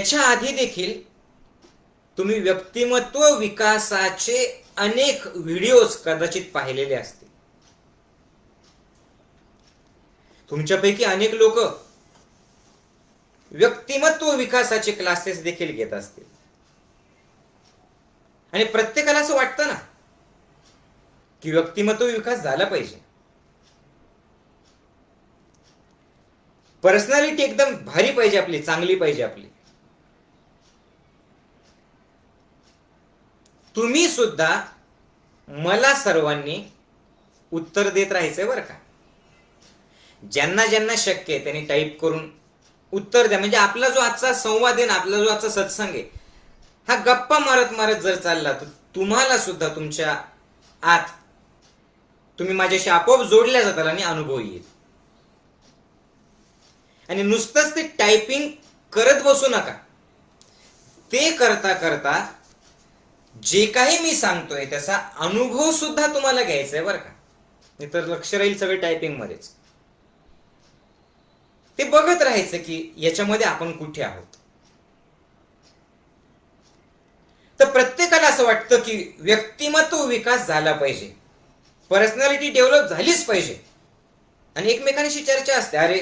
याच्या आधी देखील तुम्ही व्यक्तिमत्व विकासाचे अनेक व्हिडिओज कदाचित पाहिलेले असतील. तुमच्यापैकी अनेक लोक व्यक्तिमत्व विकासाचे क्लासेस देखील घेत असतील. आणि प्रत्येकाला असं वाटतं ना की व्यक्तिमत्व विकास झाला पाहिजे, पर्सनॅलिटी एकदम भारी पाहिजे आपली, चांगली पाहिजे आपली. तुम्ही सुद्धा मला सर्वांनी उत्तर देत राहायचंय बरं का. ज्यांना ज्यांना शक्य आहे त्यांनी टाईप करून उत्तर द्या. म्हणजे आपला जो आजचा संवाद आहे ना, आपला जो आजचा सत्संग आहे, हा गप्पा मारत मारत जर चालला तर तुम्हाला सुद्धा तुमच्या आत तुम्ही माझ्याशी आपोआप जोडल्या जाताल आणि अनुभव येईल. आणि नुसतंच ते टायपिंग करत बसू नका. ते करता करता जे काही मी सांगतोय त्याचा अनुभव सुद्धा तुम्हाला घ्यायचा आहे बरं का. नाही तर लक्ष राहील सगळे टायपिंग मध्येच. ते बघत राहायचं की याच्यामध्ये आपण कुठे आहोत. तर प्रत्येकाला असं वाटतं की व्यक्तिमत्व विकास झाला पाहिजे, पर्सनॅलिटी डेव्हलप झालीच पाहिजे. आणि एकमेकांशी चर्चा असते, अरे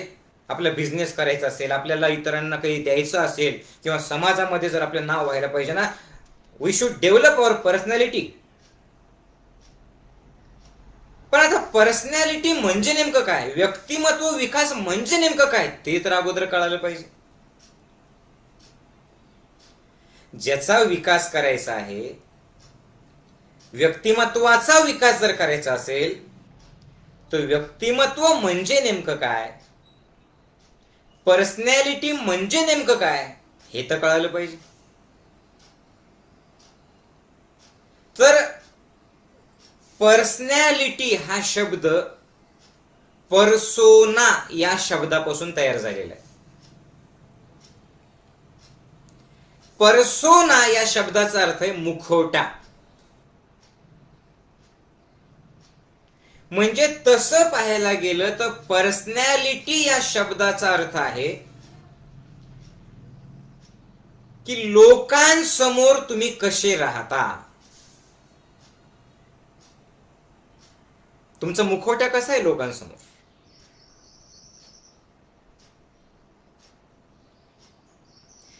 आपला बिझनेस करायचा असेल, आपल्याला इतरांना काही द्यायचं असेल, किंवा समाजामध्ये जर आपलं नाव व्हायला पाहिजे ना, we should develop our personality. पण आता पर्सनॅलिटी म्हणजे नेमकं काय, व्यक्तिमत्व विकास म्हणजे नेमकं काय, ते तर अगोदर कळालं पाहिजे. ज्याचा विकास करायचा आहे, व्यक्तिमत्वाचा विकास जर करायचा असेल तर व्यक्तिमत्व म्हणजे नेमकं काय, पर्सनॅलिटी म्हणजे नेमकं काय, हे तर कळालं पाहिजे. तर पर्सनॅलिटी हा शब्द पर्सोना या शब्दापासून तयार झालेला आहे. पर्सोना या शब्दाचा अर्थ आहे मुखवटा. म्हणजे तसं पाहायला गेलं तर पर्सनॅलिटी या शब्दाचा अर्थ आहे की लोकांसमोर तुम्ही कसे राहता, तुमचा मुखवटा कसा आहे लोकांसमोर.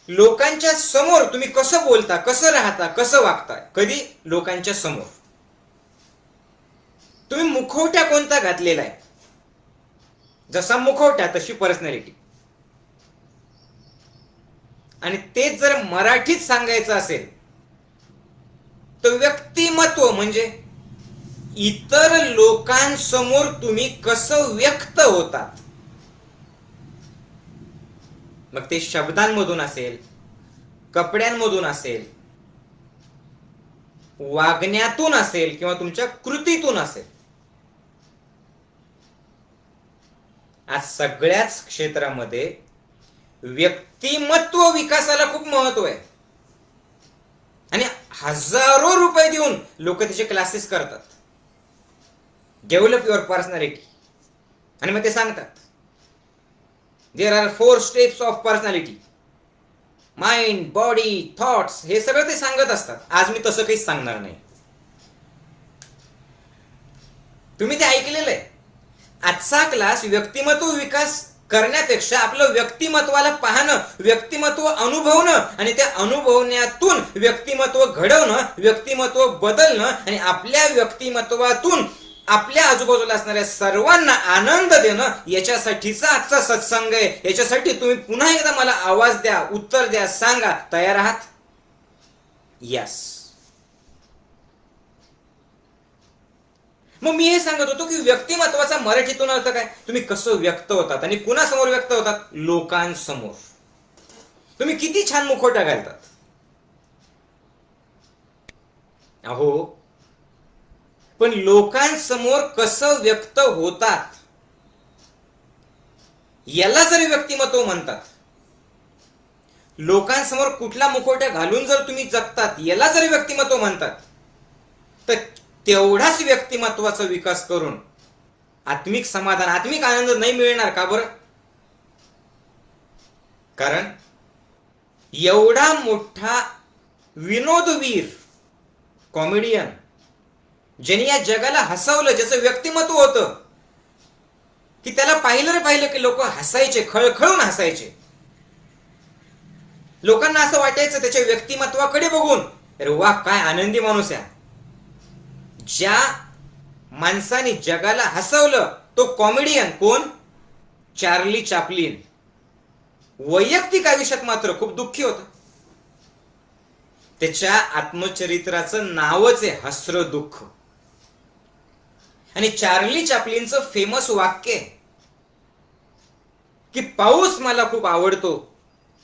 लोकांच्या समोर तुम्ही कसं बोलता, कसं राहता, कसं वागता. कधी लोकांच्या समोर तुम्ही मुखवटा कोणता घातलेला आहे, जसा मुखवटा तशी पर्सनॅलिटी. आणि तेच जर मराठीत सांगायचं असेल तर व्यक्तिमत्व म्हणजे इतर लोकांसमोर तुम्ही कसं व्यक्त होतात. मग ते शब्दांमधून असेल, कपड्यांमधून असेल, वागण्यातून असेल, किंवा तुमच्या कृतीतून असेल. आज सगळ्याच क्षेत्रामध्ये व्यक्तिमत्व विकासाला खूप महत्व आहे. आणि हजारो रुपये देऊन लोक त्याचे क्लासेस करतात, डेव्हलप युअर पर्सनॅलिटी. आणि मग ते सांगतात there are 4 steps of personality, mind, body, thoughts, हे सगळं ते सांगत असतात. आज मी तसं काहीच सांगणार नाही, तुम्ही ते ऐकलेलं आहे. आजचा क्लास व्यक्तिमत्व विकास करण्यापेक्षा आपलं व्यक्तिमत्वाला पाहणं, व्यक्तिमत्व अनुभवणं, आणि त्या अनुभवण्यातून व्यक्तिमत्व घडवणं, व्यक्तिमत्व बदलणं, आणि आपल्या व्यक्तिमत्वातून आपल्या आजूबाजूला असणाऱ्या सर्वांना आनंद देणं, याच्यासाठीचा आजचा सत्संग आहे. याच्यासाठी तुम्ही पुन्हा एकदा मला आवाज द्या, उत्तर द्या, सांगा, तयार आहात? यस. मग मी हे सांगत होतो की व्यक्तिमत्वाचा मराठीतून अर्थ काय, तुम्ही कसं व्यक्त होतात. आणि कुणासमोर व्यक्त होतात, लोकांसमोर. तुम्ही किती छान मुखवटा घालतात. अहो, पण लोकांसमोर कसं व्यक्त होतात याला जरी व्यक्तिमत्व म्हणतात. लोकांसमोर कुठला मुखवटा घालून जर तुम्ही जगतात याला जरी व्यक्तिमत्व म्हणतात, तर तेवढाच व्यक्तिमत्वाचा विकास करून आत्मिक समाधान, आत्मिक आनंद नाही मिळणार का बरं? कारण एवढा मोठा विनोदवीर कॉमेडियन, ज्याने या जगाला हसवलं, ज्याचं व्यक्तिमत्व होतं की त्याला पाहिलं की लोक हसायचे, खळखळून हसायचे. लोकांना असं वाटायचं त्याच्या व्यक्तिमत्वाकडे बघून, अरे वा काय आनंदी माणूस आहे. ज्या माणसाने जगाला हसवलं तो कॉमेडियन कोण? Charlie Chaplin. वैयक्तिक आयुष्यात मात्र खूप दुःखी होता. त्याच्या आत्मचरित्राचं नावच आहे हसर दुःख. आणि चार्ली चॅपलिनचं फेमस वाक्य की पाऊस मला खूप आवडतो,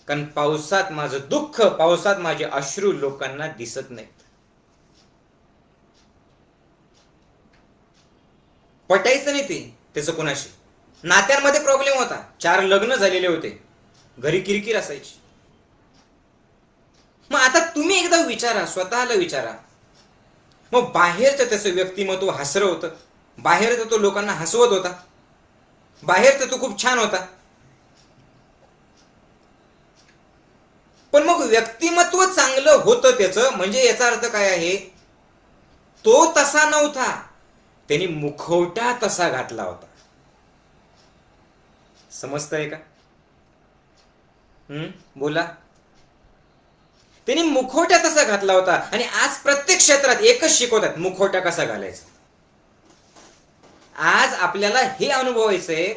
कारण पावसात माझं दुःख, पावसात माझे अश्रू लोकांना दिसत नाहीत. पटायचं नाही ते त्याचं कोणाशी. नात्यांमध्ये प्रॉब्लेम होता, 4 लग्न झालेले होते, घरी किरकिर असायची. मग आता तुम्ही एकदा विचारा, स्वतःला विचारा, मग बाहेरचं त्याचं व्यक्तिमत्व हसरं होतं, बाहेर तर तो लोकांना हसवत होता, बाहेर तर तो खूप छान होता, पण मग व्यक्तिमत्व चांगलं होतं त्याचं, म्हणजे याचा अर्थ काय आहे? तो तसा नव्हता, त्यांनी मुखवटा तसा घातला होता. समजतंय का? बोला. त्यांनी मुखवटा तसा घातला होता. आणि आज प्रत्येक क्षेत्रात एकच शिकवतात, मुखवटा कसा घालायचा. आज आपल्याला हे अनुभवायचंय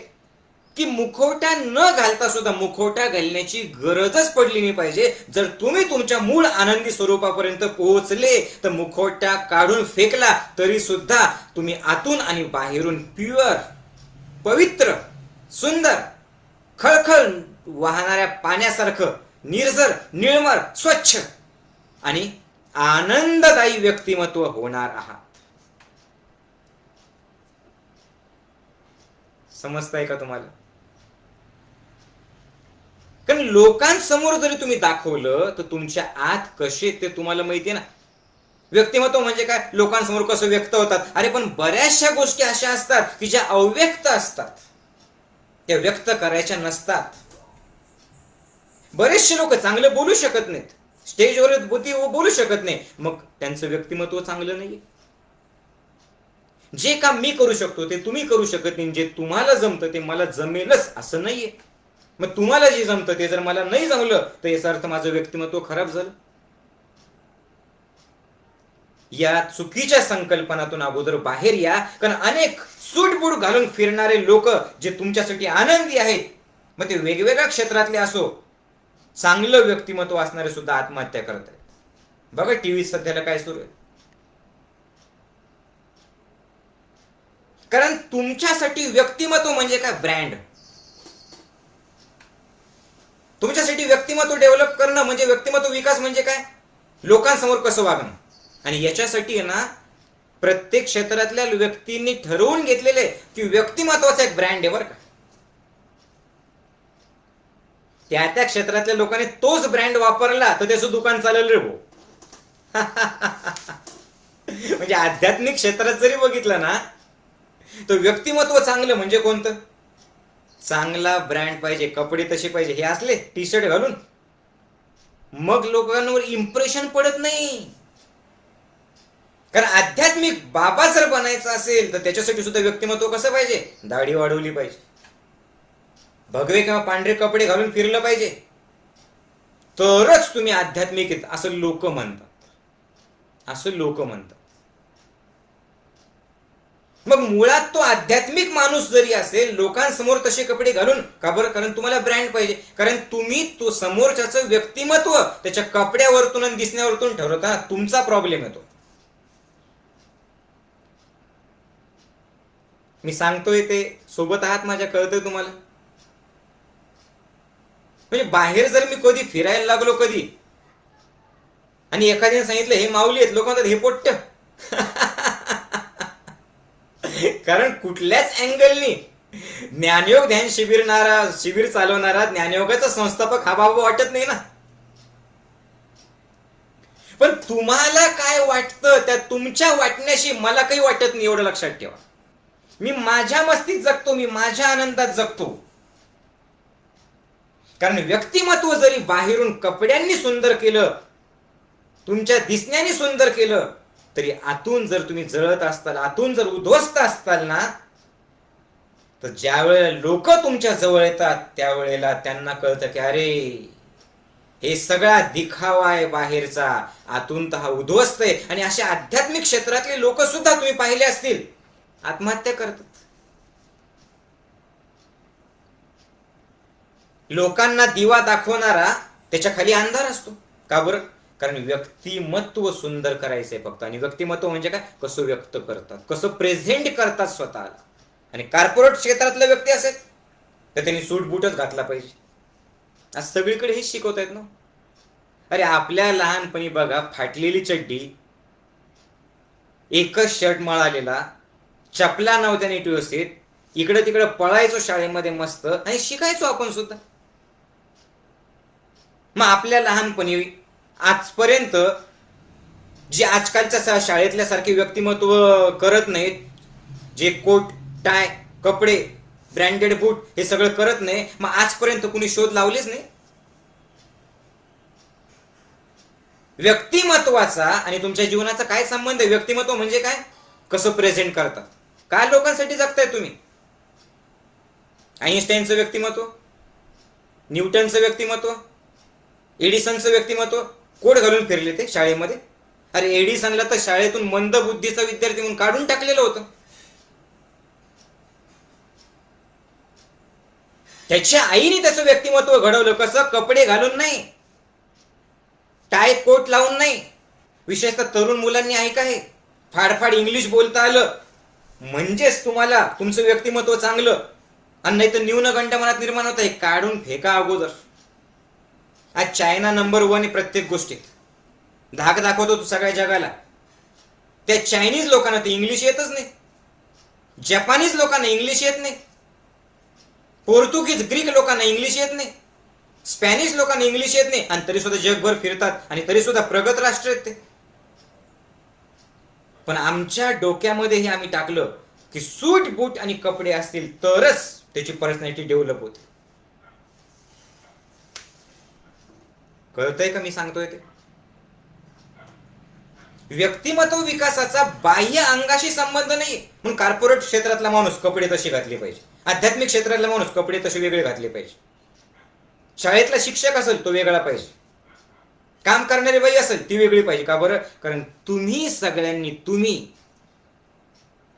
की मुखवटा न घालता सुद्धा मुखवटा घालण्याची गरजच पडली नाही पाहिजे. जर तुम्ही तुमच्या मूळ आनंदी स्वरूपापर्यंत पोहोचले तर मुखवटा काढून फेकला तरी सुद्धा तुम्ही आतून आणि बाहेरून प्युअर, पवित्र, सुंदर, खळखळ वाहणाऱ्या पाण्यासारखं निर्जर, निर्मळ, स्वच्छ आणि आनंददायी व्यक्तिमत्व होणार आहात. समजताय का तुम्हाला? कारण लोकांसमोर जरी तुम्ही दाखवलं तर तुमच्या आत कसे ते तुम्हाला माहिती आहे ना. व्यक्तिमत्व म्हणजे काय? लोकांसमोर कसं व्यक्त होतात. अरे पण बऱ्याचशा गोष्टी अशा असतात की ज्या अव्यक्त असतात, त्या व्यक्त करायच्या नसतात. बरेचसे लोक चांगलं बोलू शकत नाहीत, स्टेजवर बोलू शकत नाही, मग त्यांचं व्यक्तिमत्व चांगलं नाहीये. जे काम मी करू शकतो ते तुम्ही करू शकत नाही, जे तुम्हाला जमतं ते मला जमेलच असं नाहीये. मग तुम्हाला जे जमतं ते जर मला नाही जमलं तर याचा अर्थ माझं व्यक्तिमत्व खराब झालं. या चुकीच्या संकल्पनातून अगोदर बाहेर या. कारण अनेक सूटबूट घालून फिरणारे लोक जे तुमच्यासाठी आनंदी आहेत, मग ते वेगवेगळ्या क्षेत्रातले असो, चांगलं व्यक्तिमत्व असणारे सुद्धा आत्महत्या करत आहेत. बघा टीव्ही सध्याला काय सुरू आहे. कारण तुमच्यासाठी व्यक्तिमत्व म्हणजे काय? ब्रँड. तुमच्यासाठी व्यक्तिमत्व डेव्हलप करणं म्हणजे, व्यक्तिमत्व विकास म्हणजे काय? लोकांसमोर कसं वागणं. आणि याच्यासाठी ना प्रत्येक क्षेत्रातल्या व्यक्तींनी ठरवून घेतलेले की व्यक्तिमत्वाचा एक ब्रँड आहे बरं का. त्या क्षेत्रातल्या लोकांनी तोच ब्रँड वापरला तर त्याचं दुकान चालेल रे भाऊ. म्हणजे आध्यात्मिक क्षेत्रात जरी बघितलं ना तर व्यक्तिमत्व चांगलं म्हणजे कोणतं? चांगला ब्रँड पाहिजे, कपडे तसे पाहिजे, हे असले टी शर्ट घालून मग लोकांवर इम्प्रेशन पडत नाही. कारण आध्यात्मिक बाबा जर बनायचं असेल तर त्याच्यासाठी सुद्धा व्यक्तिमत्व कसं पाहिजे? दाढी वाढवली पाहिजे, भगवे किंवा पांढरे कपडे घालून फिरलं पाहिजे, तरच तुम्ही आध्यात्मिक आहेत असं लोक म्हणतात. मग मुळात तो आध्यात्मिक माणूस जरी असेल, लोकांसमोर तसे कपडे घालून का बरं? कारण तुम्हाला ब्रँड पाहिजे. कारण तुम्ही तो समोरच्याचं व्यक्तिमत्व त्याच्या कपड्यावरतून आणि दिसण्यावरतून ठरवता. तुमचा प्रॉब्लेम येतो. मी सांगतोय ते सोबत आहात माझ्या, कळतंय तुम्हाला? म्हणजे बाहेर जर मी कधी फिरायला लागलो कधी आणि एखाद्याने सांगितलं हे माऊली आहेत, लोक म्हणतात हे पोट्ट. कारण कुठल्याच अँगलनी ज्ञानयोग ध्यान शिबिर चालवणारा ज्ञानयोगाचा संस्थापक हा बाबा वाटत नाही ना. पण तुम्हाला काय वाटतं त्या तुमच्या वाटण्याशी मला काही वाटत नाही, एवढं लक्षात ठेवा. मी माझ्या मस्तीत जगतो, मी माझ्या आनंदात जगतो. कारण व्यक्तिमत्व जरी बाहेरून कपड्यांनी सुंदर केलं, तुमच्या दिसण्याने सुंदर केलं, तरी आतून जर तुम्ही जळत असताल, आतून जर उद्ध्वस्त असताल ना, तर ज्या वेळेला लोक तुमच्या जवळ येतात त्यावेळेला त्यांना कळतं की अरे हे सगळा दिखावा आहे बाहेरचा, आतून तर हा उद्ध्वस्त आहे. आणि अशा आध्यात्मिक क्षेत्रातले लोक सुद्धा तुम्ही पाहिले असतील आत्महत्या करतात. लोकांना दिवा दाखवणारा त्याच्या खाली अंधार असतो. का बरं? कारण व्यक्तिमत्व सुंदर करायचंय फक्त. आणि व्यक्तिमत्व म्हणजे काय? कसं व्यक्त करतात, कसं प्रेझेंट करतात स्वतःला. आणि कॉर्पोरेट क्षेत्रातला व्यक्ती असेल तर त्यांनी सूट बूटच घातला पाहिजे. आज सगळीकडे हेच शिकवत आहेत ना. अरे आपल्या लहानपणी बघा, फाटलेली चड्डी, एकच शर्ट मळालेला, चपला नव्हत्या नीट व्यवस्थित, इकडे तिकडे पळायचो शाळेमध्ये मस्त आणि शिकायचो आपण सुद्धा. मग आपल्या लहानपणी आजपर्यंत जे आजकालच्या शाळेतल्या सारखे व्यक्तिमत्व करत नाहीत, जे कोट टाय कपडे ब्रँडेड बूट हे सगळं करत नाही, मग आजपर्यंत कुणी शोध लावलेच नाही. व्यक्तिमत्वाचा आणि तुमच्या जीवनाचा काय संबंध आहे? व्यक्तिमत्व म्हणजे काय? कसं प्रेझेंट करतात. काय लोकांसाठी जगताय तुम्ही? आईन्स्टाईनचं व्यक्तिमत्व, न्यूटनचं व्यक्तिमत्व, एडिसनचं व्यक्तिमत्व कोट घालून फिरले ते शाळेमध्ये. अरे एडिसनला तर शाळेतून मंद बुद्धीचा विद्यार्थी म्हणून काढून टाकलेलं होतं. त्याच्या आईने त्याचं व्यक्तिमत्व घडवलं. कसं? कपडे घालून नाही, टाय कोट लावून नाही. विशेषतः तरुण मुलांनी ऐका, हे फाडफाड इंग्लिश बोलता आलं म्हणजेच तुम्हाला तुमचं व्यक्तिमत्व चांगलं. आणि नाही तर न्यूनगंड मनात निर्माण होत आहे. काढून फेका अगोदर. आज चायना नंबर 1 आहे प्रत्येक गोष्टीत, धाक दाखवतो तो सगळ्या जगाला. त्या चायनीज लोकांना ते इंग्लिश येतच नाही, जपानीज लोकांना इंग्लिश येत नाही, पोर्तुगीज ग्रीक लोकांना इंग्लिश येत नाही, स्पॅनिश लोकांना इंग्लिश येत नाही, आणि तरी सुद्धा जगभर फिरतात आणि तरी सुद्धा प्रगत राष्ट्र आहेत ते. पण आमच्या डोक्यामध्ये हे आम्ही टाकलं की सूट बूट आणि कपडे असतील तरच त्याची पर्सनॅलिटी डेव्हलप होते. कळतंय का मी सांगतोय ते? व्यक्तिमत्व विकासाचा बाह्य अंगाशी संबंध नाही. म्हणून कॉर्पोरेट क्षेत्रातला माणूस कपडे तसे घातले पाहिजे, आध्यात्मिक क्षेत्रातला माणूस कपडे तसे वेगळे घातले पाहिजे, शाळेतला शिक्षक असेल तो वेगळा पाहिजे, काम करणारी बाई असेल ती वेगळी पाहिजे. का बरं? कारण तुम्ही सगळ्यांनी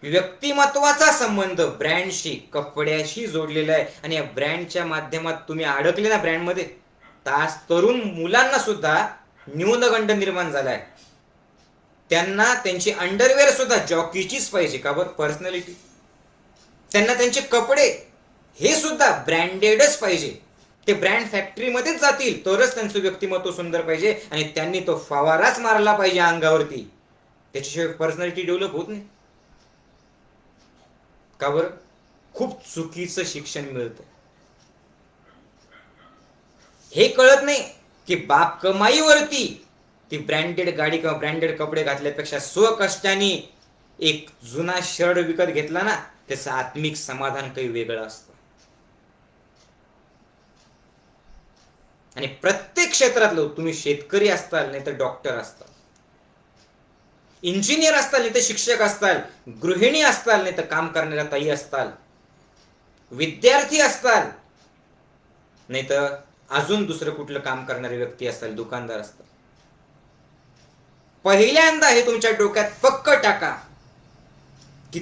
व्यक्तिमत्वाचा संबंध ब्रँडशी, कपड्याशी जोडलेला आहे. आणि या ब्रँडच्या माध्यमात तुम्ही अडकले ना ब्रँडमध्ये, तास तरुण मुलांना सुद्धा न्यूनगंड निर्माण झालाय. त्यांना त्यांची अंडरवेअर सुद्धा जॉकीचीच पाहिजे. का बरं? पर्सनॅलिटी. त्यांना त्यांचे कपडे हे सुद्धा ब्रँडेडच पाहिजे. ते ब्रँड फॅक्टरीमध्येच जातील तरच त्यांचं व्यक्तिमत्व सुंदर पाहिजे. आणि त्यांनी तो फवाराच मारला पाहिजे अंगावरती, त्याच्याशिवाय पर्सनॅलिटी डेव्हलप होत नाही. का बरं? खूप चुकीचं शिक्षण मिळतं. हे कळत नाही की बाप कमाईवरती ती ब्रँडेड गाडी किंवा ब्रँडेड कपडे घातल्यापेक्षा स्वकष्टाने एक जुना शर्ट विकत घेतला ना, त्याचं आत्मिक समाधान काही वेगळं असतं. आणि प्रत्येक क्षेत्रातलं, तुम्ही शेतकरी असताल नाही तर डॉक्टर असताल, इंजिनियर असताल नाही तर शिक्षक असताल, गृहिणी असताल नाही तर काम करणाऱ्या ताई असताल, विद्यार्थी असताल नाही तर अजून दुसरं कुठलं काम करणारी व्यक्ती असताल, दुकानदार असताल, पहिल्यांदा हे तुमच्या डोक्यात पक्क टाका की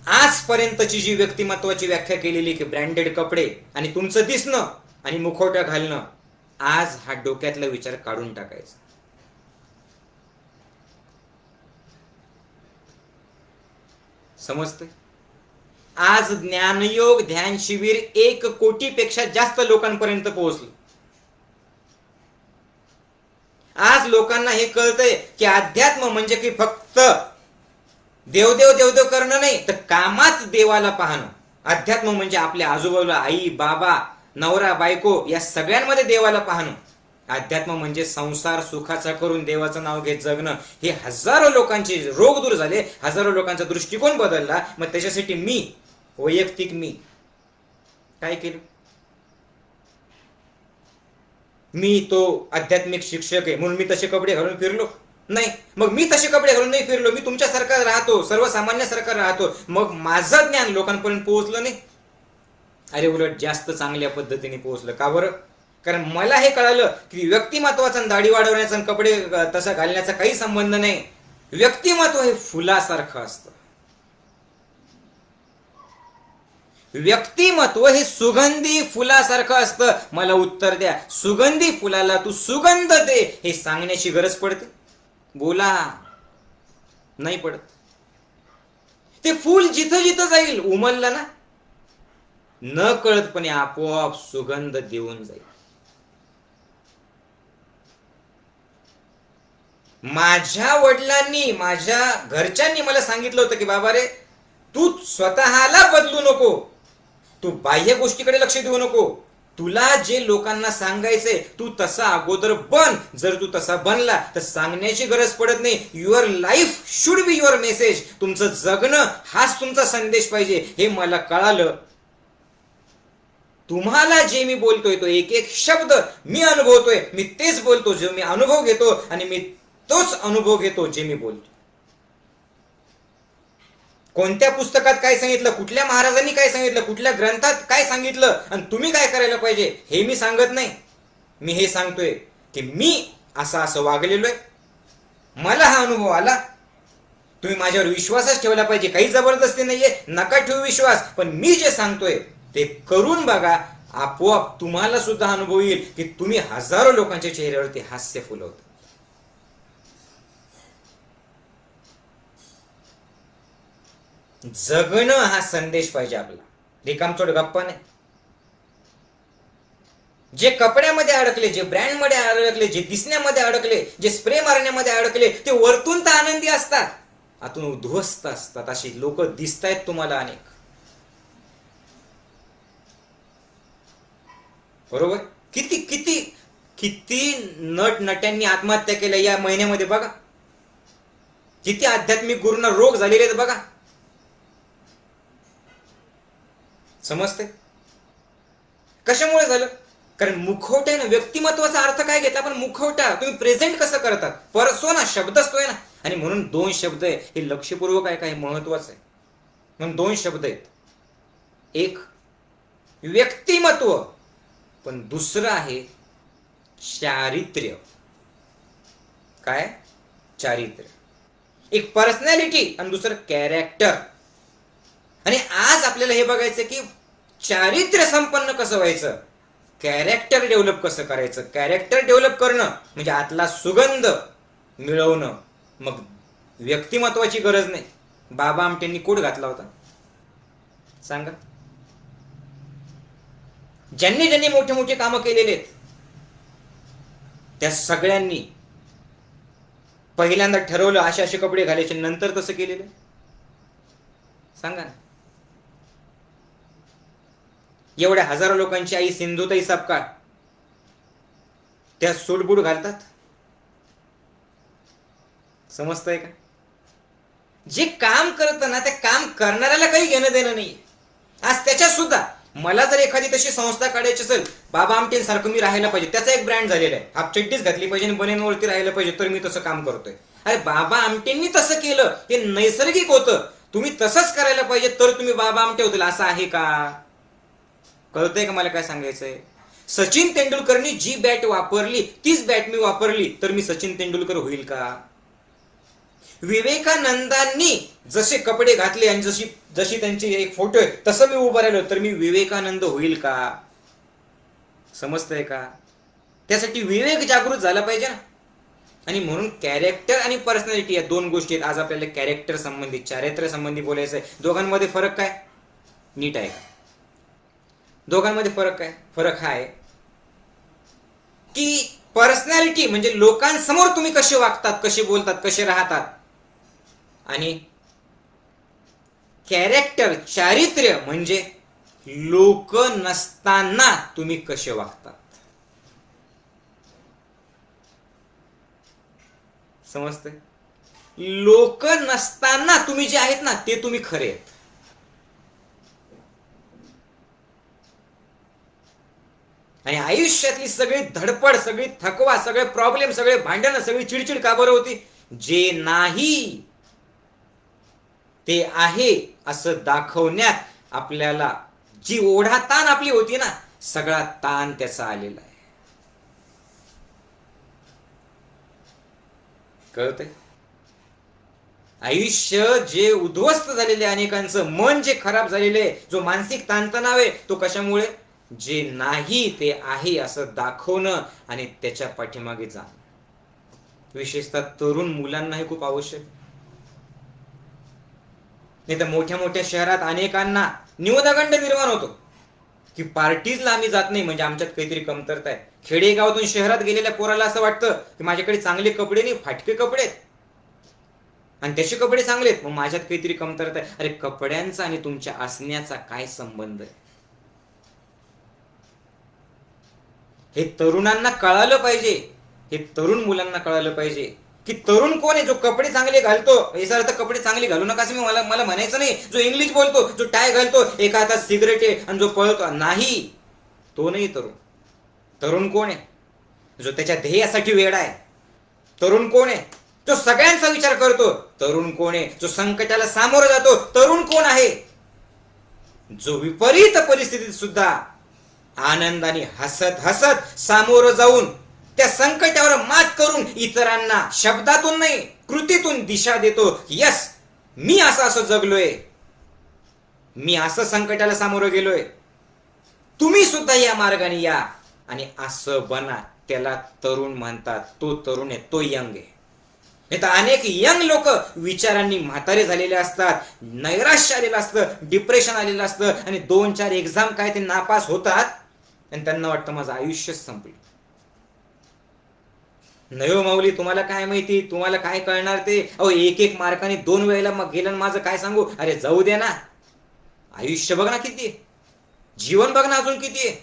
आजपर्यंतची जी व्यक्तिमत्वाची व्याख्या केलेली की ब्रँडेड कपडे आणि तुमचं दिसणं आणि मुखवटा घालणं, आज हा डोक्यातला विचार काढून टाकायचा. समजतंय? आज ज्ञानयोग ध्यान शिबिर 1 कोटीपेक्षा जास्त लोकांपर्यंत पोहोचलं. आज लोकांना हे कळतंय की अध्यात्म म्हणजे की फक्त देवदेव देवदेव करणं नाही, तर कामात देवाला पाहणं. अध्यात्म म्हणजे आपल्या आजूबाजूला आई बाबा नवरा बायको या सगळ्यांमध्ये देवाला पाहणं. अध्यात्म म्हणजे संसार सुखाचा करून देवाचं नाव घेत जगणं. हे हजारो लोकांचे रोग दूर झाले, हजारो लोकांचा दृष्टिकोन बदलला. मग त्याच्यासाठी मी वैयक्तिक मी काय केलं? मी तो आध्यात्मिक शिक्षक आहे म्हणून मी तसे कपडे घालून फिरलो नाही. मग मी तसे कपडे घालून नाही फिरलो, मी तुमच्यासारखा राहतो, सर्वसामान्यासारखा राहतो, मग माझं ज्ञान लोकांपर्यंत पोहोचलं नाही? अरे उलट जास्त चांगल्या पद्धतीने पोहोचलं. का बरं? कारण मला हे कळालं की व्यक्तिमत्वाचा दाढी वाढवण्याचा कपडे तसा घालण्याचा काही संबंध नाही. व्यक्तिमत्व हे फुलासारखं असतं. व्यक्तिमत्व हे सुगंधी फुलासारखं असतं. मला उत्तर द्या, सुगंधी फुलाला तू सुगंध दे हे सांगण्याची गरज पडते? बोला, नाही पडत. ते फूल जिथं जिथं जाईल उमललं ना, न कळतपणे आपोआप सुगंध देऊन जाईल. माझ्या वडिलांनी, माझ्या घरच्यांनी मला सांगितलं होतं की बाबा रे, तू स्वतःला बदलू नको, तू बाह्य गोष्टीकडे लक्ष देऊ नको, तुला जे लोकांना सांगायचंय तू तसा अगोदर बन. जर तू तसा बनला तर सांगण्याची गरज पडत नाही. Your life should be your message. तुमचं जगणं हाच तुमचा संदेश पाहिजे. हे मला कळालं. तुम्हाला जे मी बोलतोय तो एक एक शब्द मी अनुभवतोय, मी तेच बोलतो जो मी अनुभव घेतो, आणि मी तोच अनुभव घेतो जे मी बोलतो. कोणत्या पुस्तकात काय सांगितलं, कुठल्या महाराजांनी काय सांगितलं, कुठल्या ग्रंथात काय सांगितलं आणि तुम्ही काय करायला पाहिजे हे मी सांगत नाही. मी हे सांगतोय की मी असं वागलेलो आहे, मला हा अनुभव आला, तुम्ही माझ्यावर विश्वासच ठेवला पाहिजे. काही जबरदस्ती नाहीये, नका ठेवू विश्वास, पण मी जे सांगतोय ते करून बघा. आपोआप तुम्हाला सुद्धा अनुभव येईल की तुम्ही हजारो लोकांच्या चेहऱ्यावरती हास्य फुलवता. जगणं हा संदेश पाहिजे आपला, रिकामचोट गप्पा नाही. जे कपड्यामध्ये अडकले, जे ब्रँडमध्ये अडकले, जे दिसण्यामध्ये अडकले, जे स्प्रे मारण्यामध्ये अडकले, ते वरतून तर आनंदी असतात, आतून उद्ध्वस्त असतात. अशी लोक दिसतायत तुम्हाला अनेक. बरोबर? किती किती किती नट नट्यांनी आत्महत्या केल्या या महिन्यामध्ये बघा. किती आध्यात्मिक गुरूंना रोग झालेले आहेत बघा. समजते? कशामुळे झालं? कारण मुखवट्यानं व्यक्तिमत्वाचा अर्थ काय घेतला आपण? मुखवटा. तुम्ही प्रेझेंट कसं करतात? पर्सोना शब्द असतोय ना. आणि म्हणून दोन शब्द आहे, हे लक्षपूर्वक आहे, काय महत्वाचं आहे. म्हणून दोन शब्द आहेत. एक व्यक्तिमत्व, पण दुसरं आहे चारित्र्य. काय? चारित्र्य. एक पर्सनॅलिटी आणि दुसरं कॅरेक्टर. आणि आज आपल्याला हे बघायचं की चारित्र्य संपन्न कसं व्हायचं, कॅरेक्टर डेव्हलप कसं करायचं. कॅरेक्टर डेव्हलप करणं म्हणजे आतला सुगंध मिळवणं. मग व्यक्तिमत्वाची गरज नाही. बाबा आमटेंनी कोट घातला होता सांगा? ज्यांनी ज्यांनी मोठे मोठे कामं केलेले आहेत त्या सगळ्यांनी पहिल्यांदा ठरवलं असे असे कपडे घालायचे, नंतर तसं केलेलं सांगा ना. एवढ्या हजारो लोकांची आई सिंधुताई सपकाळ त्या सूटबूट घालतात. समजतंय का? जे काम करतं ना त्या काम करणाऱ्याला काही घेणं देणं नाही. आज त्याच्यात सुद्धा मला जर एखादी तशी संस्था काढायची असेल, बाबा आमटेंसारखं मी राहायला पाहिजे, त्याचा एक ब्रँड झालेला आहे, हाफ चड्डीच घातली पाहिजे आणि बनेनवरती राहायला पाहिजे, तर मी तसं काम करतोय. अरे बाबा आमटेंनी तसं केलं, हे नैसर्गिक होतं, तुम्ही तसंच करायला पाहिजे तर तुम्ही बाबा आमटे होतील. असं आहे का? कळतंय का मला काय सांगायचंय? सचिन तेंडुलकरनी जी बॅट वापरली तीच बॅट मी वापरली तर मी सचिन तेंडुलकर होईल का? विवेकानंदांनी जसे कपडे घातले आणि जशी जशी त्यांची एक फोटो आहे तसं मी उभं राहिलो तर मी विवेकानंद होईल का? समजतंय का? त्यासाठी विवेक जागृत झाला पाहिजे ना. आणि म्हणून कॅरेक्टर आणि पर्सनॅलिटी या दोन गोष्टी आहेत. आज आपल्याला कॅरेक्टर संबंधी, चारित्र्य संबंधी बोलायचं आहे. दोघांमध्ये फरक काय? नीट आहे का? दोघांमध्ये फरक काय? फरक हा आहे की पर्सनॅलिटी म्हणजे लोकांसमोर तुम्ही कसे वागतात, कसे बोलतात, कसे राहतात, आणि कॅरेक्टर, चारित्र्य म्हणजे लोक नसताना तुम्ही कसे वागतात. समजतंय? लोक नसताना तुम्ही जे आहेत ना ते तुम्ही खरे आहेत. आणि आयुष्य आयुष्यातली सगळी धडपड, सगळी थकवा, सगळे प्रॉब्लेम, सगळे भांडणं, सगळी चिडचिड का बरं होती? जे नाही ते आहे असं दाखवण्यात आपल्याला जी ओढा ताण आपली होती ना, सगळा ताण त्याचा आलेला आहे. कळतंय? आयुष्य जे उद्ध्वस्त झालेले, अनेकांचं मन जे खराब झालेलं आहे, जो मानसिक ताणतणाव आहे, तो कशामुळे? जे नाही ते आहे असं दाखवणं आणि त्याच्या पाठीमागे जाणं. विशेषतः तरुण मुलांना हे खूप आवश्यक. नाही तर मोठ्या मोठ्या शहरात अनेकांना न्यूनगंड निर्माण होतो की पार्टीजला आम्ही जात नाही म्हणजे आमच्यात काहीतरी कमतरता आहे. खेडेगावातून शहरात गेलेल्या पोराला असं वाटतं की माझ्याकडे चांगले कपडे नाही, फाटके कपडे आहेत आणि त्याचे कपडे चांगले आहेत, मग माझ्यात काहीतरी कमतरता आहे. अरे कपड्यांचा आणि तुमच्या असण्याचा काय संबंध आहे? हे तरुणांना कळालं पाहिजे, हे तरुण मुलांना कळालं पाहिजे की तरुण कोण आहे? जो कपडे चांगले घालतो, याचा अर्थ कपडे चांगले घालू नका असं मला म्हणायचं नाही. जो इंग्लिश बोलतो, जो टाय घालतो, एका हातात सिगरेट आहे आणि जो पळतो, नाही, तो नाही तरुण. तरुण कोण आहे? जो त्याच्या ध्येयासाठी वेडा आहे. तरुण कोण आहे? जो सगळ्यांचा विचार करतो. तरुण कोण आहे? जो संकटाला सामोरं जातो. तरुण कोण आहे? जो विपरीत परिस्थितीत सुद्धा आनंदाने हसत हसत सामोरं जाऊन त्या संकटावर मात करून इतरांना शब्दातून नाही कृतीतून दिशा देतो. यस, मी असं जगलोय, मी असं संकटाला सामोरं गेलोय, तुम्ही सुद्धा या मार्गाने या आणि असं बना. त्याला तरुण म्हणतात. तो तरुण आहे, तो यंग आहे. तर अनेक यंग लोक विचारांनी म्हातारे झालेले असतात, नैराश्य आलेलं असतं, डिप्रेशन आलेलं असतं आणि 2-4 एक्झाम काय ते नापास होतात आणि त्यांना वाटतं माझं आयुष्यच संपलं. नयो माऊली, तुम्हाला काय माहिती, तुम्हाला काय कळणार ते? अहो 1-1 मार्काने 2 वेळेला मग गेलं माझं काय सांगू? अरे जाऊ दे ना, आयुष्य बघ ना किती आहे, जीवन बघ ना अजून किती आहे.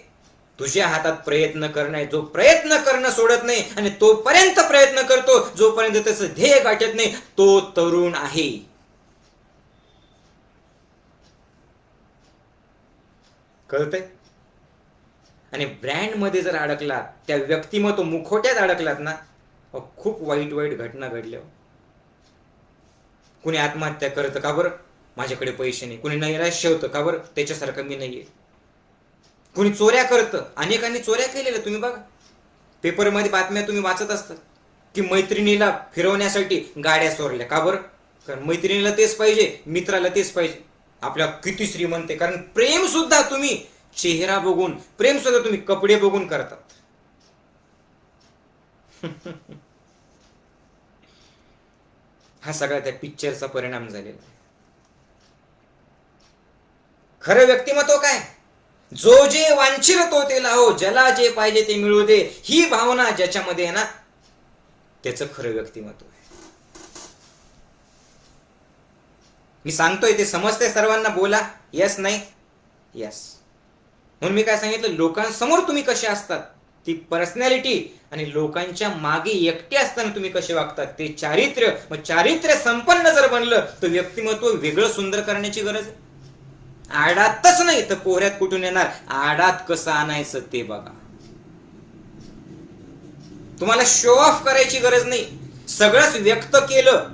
तुझ्या हातात प्रयत्न करणं, जो प्रयत्न करणं सोडत नाही आणि तोपर्यंत प्रयत्न करतो जोपर्यंत त्याचं ध्येय गाठत नाही, तो तरुण आहे. कळतंय? आणि ब्रँड मध्ये जर अडकलात, त्या व्यक्तिमत्व मुखोट्यात अडकलात ना, खूप वाईट वाईट घटना घडल्या. कुणी आत्महत्या करतं का बरं? माझ्याकडे पैसे नाही. कुणी नैराश्य होतं का बरं? त्याच्यासारखं मी नाहीये. कुणी चोऱ्या करतं, अनेकांनी चोऱ्या केलेल्या तुम्ही बघा, पेपरमध्ये बातम्या तुम्ही वाचत असतात की मैत्रिणीला फिरवण्यासाठी गाड्या चोरल्या. का बरं? कारण मैत्रिणीला तेच पाहिजे, मित्राला तेच पाहिजे. आपल्या किती श्रीमंत आहे, कारण प्रेम सुद्धा तुम्ही चेहरा बघून, प्रेम सुद्धा तुम्ही कपडे बघून करतात. हा सगळा त्या पिक्चरचा परिणाम झालेला आहे. खरं व्यक्तिमत्व काय? जो जे वांछिल तो ते लाहो, ज्याला जे पाहिजे ते मिळू दे, ही भावना ज्याच्यामध्ये आहे ना, त्याचं खरं व्यक्तिमत्व आहे. मी सांगतोय ते समजते सर्वांना, बोला यस नाही यस. म्हणून मी काय सांगितलं, लोकांसमोर तुम्ही कसे असतात ती पर्सनॅलिटी आणि लोकांच्या मागे एकटे असताना तुम्ही कसे वागतात ते चारित्र्य. मग चारित्र्य संपन्न जर बनलं तर व्यक्तिमत्व वेगळं सुंदर करण्याची गरज आहे. आडातच नाही तर पोहऱ्यात कुठून येणार? आडात कसं आणायचं ते बघा. तुम्हाला शो ऑफ करायची गरज नाही. सगळंच व्यक्त केलं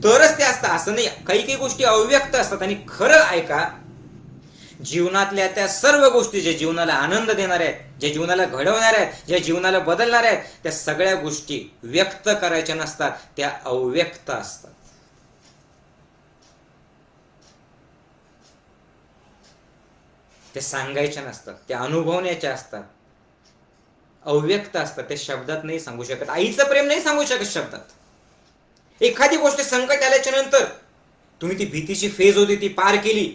तरच ते असतं असं नाही. काही काही गोष्टी अव्यक्त असतात. आणि खरं ऐका, जीवनातल्या त्या सर्व गोष्टी ज्या जीवनाला आनंद देणार आहेत, ज्या जीवनाला घडवणार आहेत, ज्या जीवनाला बदलणार आहेत, त्या सगळ्या गोष्टी व्यक्त करायच्या नसतात, त्या अव्यक्त असतात. त्या सांगायच्या नसतात, त्या अनुभवण्याच्या असतात, अव्यक्त असतात, त्या शब्दात नाही सांगू शकत. आईचं प्रेम नाही सांगू शकत शब्दात. एखादी गोष्ट संकट आल्याच्या नंतर तुम्ही ती भीतीची फेज होती ती पार केली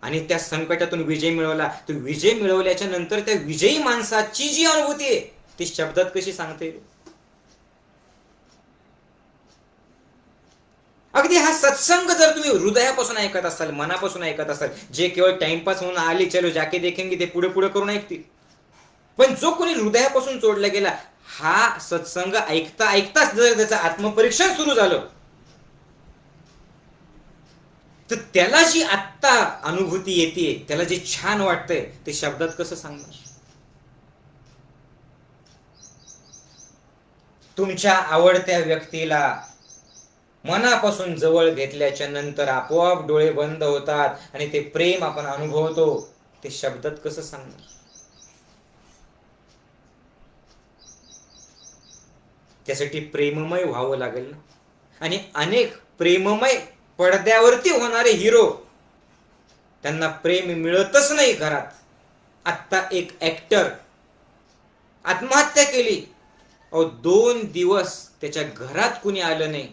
आणि त्या संकटातून विजय मिळवला, तो विजय मिळवल्याच्या नंतर त्या विजयी माणसाची जी अनुभूती आहे ती शब्दात कशी सांगता येईल? अगदी हा सत्संग जर तुम्ही हृदयापासून ऐकत असाल, मनापासून ऐकत असाल, जे केवळ टाइमपास म्हणून आले चलो जाके देखेंगे ते पुढे पुढे करून ऐकतील, पण जो कोणी हृदयापासून जोडला गेला, हा सत्संग ऐकता ऐकताच जर त्याचं आत्मपरीक्षण सुरू झालं तर त्याला जी आत्ता अनुभूती येते, त्याला जे छान वाटतंय ते शब्दात कसं सांगणार? तुमच्या आवडत्या व्यक्तीला मनापासून जवळ घेतल्याच्या नंतर आपोआप डोळे बंद होतात आणि ते प्रेम आपण अनुभवतो. ते शब्दात कसं सांगणार? त्यासाठी प्रेममय व्हावं लागेल ना. आणि अनेक प्रेममय पडद्यावरती होणारे हिरो, त्यांना प्रेम मिळतच नाही घरात. आत्ता एक ऍक्टर आत्महत्या केली. 2 दिवस त्याच्या घरात कुणी आलं नाही.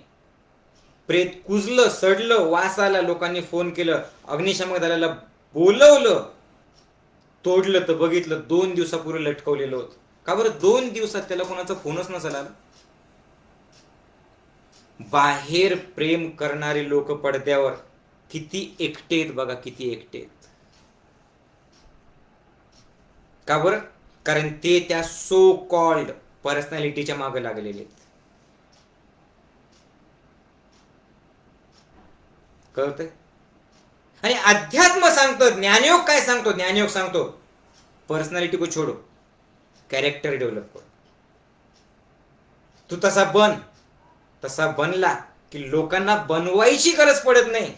प्रेत कुजलं, सडलं, वास आला. लोकांनी फोन केलं, अग्निशामक दलाला बोलवलं. तोडलं तर बघितलं 2 दिवसापूर्वी लटकवलेलं होतं. का बरं 2 दिवसात त्याला कोणाचा फोनच नसेल आला? बाहेर प्रेम करणारे लोक पडद्यावर किती एकटे आहेत बघा, किती एकटे आहेत. का बरं? कारण ते त्या सो कॉल्ड पर्सनॅलिटीच्या मागे लागलेले आहेत. कळतंय? आणि अध्यात्म सांगतो, ज्ञानयोग काय सांगतो? ज्ञानयोग सांगतो पर्सनॅलिटी को छोडो, कॅरेक्टर डेव्हलप करो. तू तसा बन, तसा बनला की लोकांना बनवायची गरज पडत नाही.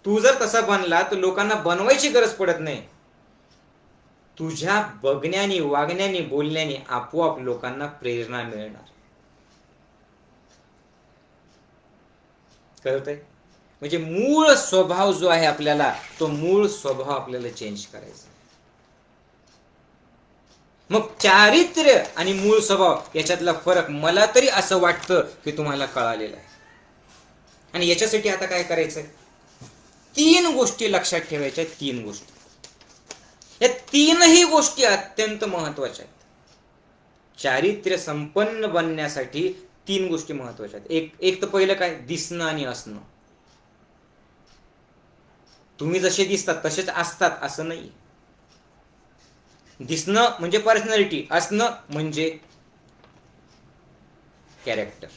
तू जर तसा बनला तर लोकांना बनवायची गरज पडत नाही. तुझ्या बघण्याने, वागण्याने, बोलण्याने आपोआप लोकांना प्रेरणा मिळणार. कळतंय? म्हणजे मूळ स्वभाव जो आहे आपल्याला, तो मूळ स्वभाव आपल्याला चेंज करायचा. मग चारित्र्य आणि मूळ स्वभाव याच्यातला फरक मला तरी असं वाटतं की तुम्हाला कळालेला आहे. आणि याच्यासाठी आता काय करायचंय? 3 गोष्टी लक्षात ठेवायच्या. 3 गोष्टी. या 3ही गोष्टी अत्यंत महत्वाच्या आहेत. चारित्र्य संपन्न बनण्यासाठी 3 गोष्टी महत्वाच्या आहेत. एक तर पहिलं काय? दिसणं आणि असणं. तुम्ही जसे दिसतात तसेच असतात असं नाही. दिसणं म्हणजे पर्सनॅलिटी, असणं म्हणजे कॅरेक्टर.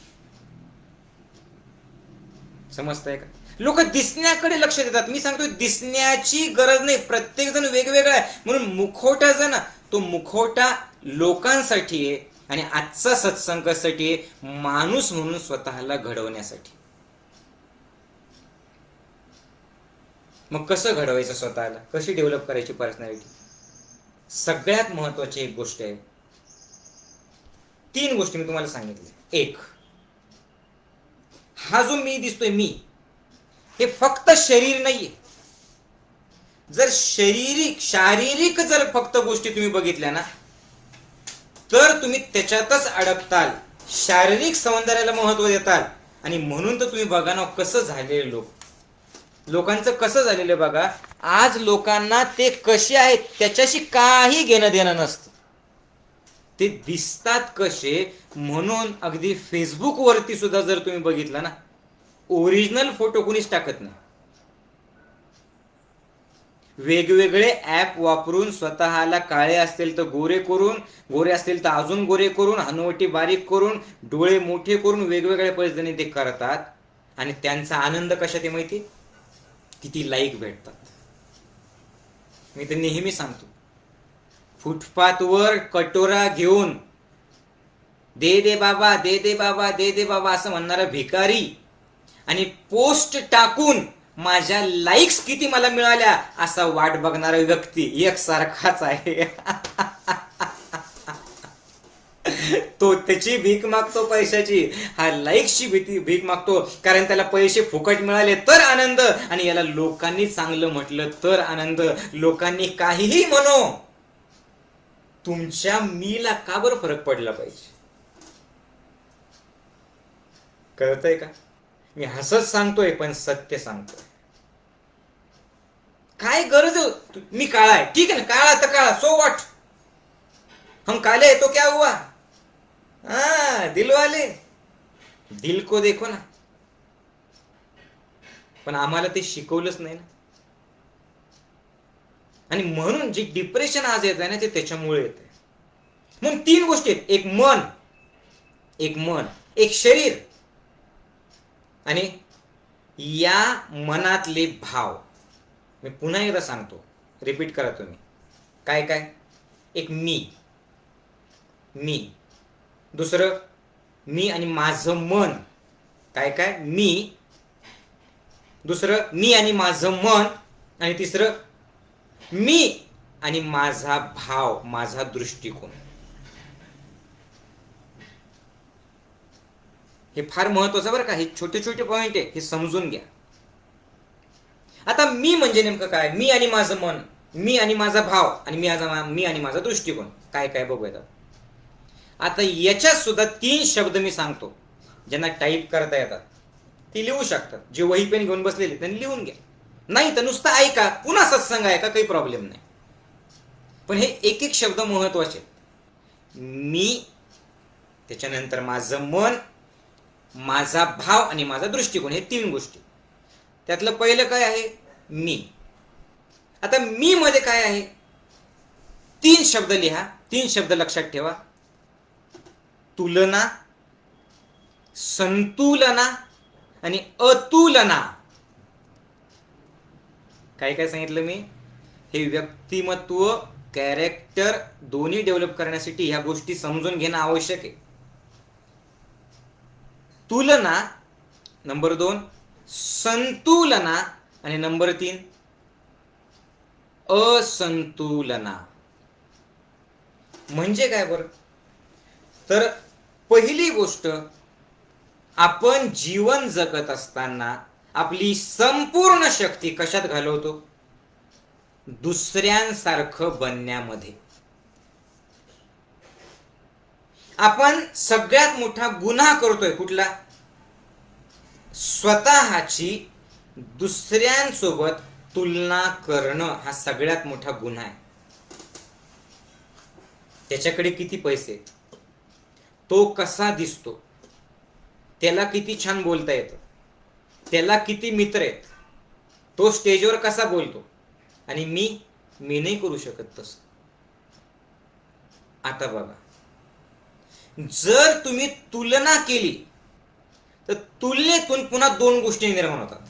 समजतंय का? लोक दिसण्याकडे लक्ष देतात. मी सांगतोय दिसण्याची गरज नाही. प्रत्येक जण वेगवेगळा आहे. म्हणून मुखवटा जो ना, तो मुखवटा लोकांसाठी आहे आणि आजचा सत्संगासाठी आहे, माणूस म्हणून स्वतःला घडवण्यासाठी. मग कसं घडवायचं स्वतःला? कशी डेव्हलप करायची पर्सनॅलिटी? सगळ्यात महत्वाची एक गोष्ट आहे. 3 गोष्टी मी तुम्हाला सांगितल्या. एक, हा जो मी दिसतोय, मी हे फक्त शरीर नाहीये. जर शारीरिक जर फक्त गोष्टी तुम्ही बघितल्या ना, तर तुम्ही त्याच्यातच अडकताल. शारीरिक सौंदर्याला महत्व देताल. आणि म्हणून तर तुम्ही बघा ना कसं झालेलं लोकांचं कसं झालेलं बघा. आज लोकांना ते कसे आहेत त्याच्याशी काही घेणं देणं नसतं. ते दिसतात कसे म्हणून अगदी फेसबुक वरती सुद्धा जर तुम्ही बघितलं ना, ओरिजिनल फोटो कुणीच टाकत नाही. वेगवेगळे ऍप वापरून स्वतःला काळे असतील तर गोरे करून, गोरे असतील तर अजून गोरे करून, हनुवटी बारीक करून, डोळे मोठे करून वेगवेगळ्या पद्धतीने ते करतात. आणि त्यांचा आनंद कशात आहे माहिती? किती लाईक भेटतात. मी तर नेहमी सांगतो, फुटपाथवर कटोरा घेऊन दे दे बाबा, दे दे बाबा, दे दे बाबा असं म्हणणारा भिकारी आणि पोस्ट टाकून माझ्या लाईक्स किती मला मिळाल्या असा वाट बघणारा व्यक्ती एकसारखाच आहे. तो त्याची भीक मागतो पैशाची, हा लाईक्सची भीक मागतो. कारण त्याला पैसे फुकट मिळाले तर आनंद, आणि याला लोकांनी चांगलं म्हटलं तर आनंद. लोकांनी काहीही म्हणो, तुमच्या मीला का बरं फरक पडला पाहिजे? कळतंय का? मी हसत सांगतोय पण सत्य सांगतोय. काय गरज? मी काळा आहे, ठीक आहे ना, काळा तर काळा, सो व्हॉट, हम काले तो क्या हुआ? दिल वाले, दिल को देखो ना. पण आम्हाला ते शिकवलंच नाही ना. आणि म्हणून जे डिप्रेशन आज येत आहे ना, ते त्याच्यामुळे येत आहे. म्हणून 3 गोष्टी आहेत. एक मन, एक शरीर, आणि या मनातले भाव. मी पुन्हा एकदा सांगतो, रिपीट करा तुम्ही. काय काय? एक मी, दुसरं मी आणि माझं मन. काय काय? मी. दुसरं मी आणि माझं मन. आणि तिसरं मी आणि माझा भाव, माझा दृष्टिकोन. हे फार महत्वाचं बरं का. हे छोटे छोटे पॉइंट आहे, हे समजून घ्या. आता मी म्हणजे नेमकं काय? मी आणि माझं मन, मी आणि माझा भाव, आणि मी आणि माझा दृष्टिकोन. काय काय बघूयात. आता याच्यात सुद्धा 3 शब्द मी सांगतो, ज्यांना टाईप करता येतात ते लिहू शकतात. जे वही पेन घेऊन बसलेले त्यांनी लिहून घ्या. नाही तर नुसतं ऐका, पुन्हा सत्संग ऐका, काही प्रॉब्लेम नाही. पण हे एक एक शब्द महत्वाचे. मी, त्याच्यानंतर माझं मन, माझा भाव आणि माझा दृष्टिकोन. हे 3 गोष्टी. त्यातलं पहिलं काय आहे? मी. आता मी मध्ये काय आहे? 3 शब्द लिहा, 3 शब्द लक्षात ठेवा. तुलना, संतुलना आणि अतुलना. काय काय सांगितलं मी? हे व्यक्तिमत्व, कॅरेक्टर दोन्ही डेव्हलप करण्यासाठी ह्या गोष्टी समजून घेणं आवश्यक आहे. तुलना नंबर 2, संतुलना आणि नंबर 3 असंतुलना. म्हणजे काय बरं? तर पहिली गोष्ट, आपण जीवन जगत असताना आपली संपूर्ण शक्ती कशात घालवतो? दुसऱ्यांसारखं बनण्यामध्ये. आपण सगळ्यात मोठा गुन्हा करतोय कुठला? स्वतःची दुसऱ्यांसोबत तुलना करणं. हा सगळ्यात मोठा गुन्हा आहे. त्याच्याकडे किती पैसे, तो कसा दिसतो, त्याला किती छान बोलता येतं, त्याला किती मित्र आहेत, तो स्टेजवर कसा बोलतो, आणि मी नाही करू शकत तसं. आता बघा, जर तुम्ही तुलना केली तर तुलनेतून पुन्हा 2 गोष्टी निर्माण होतात.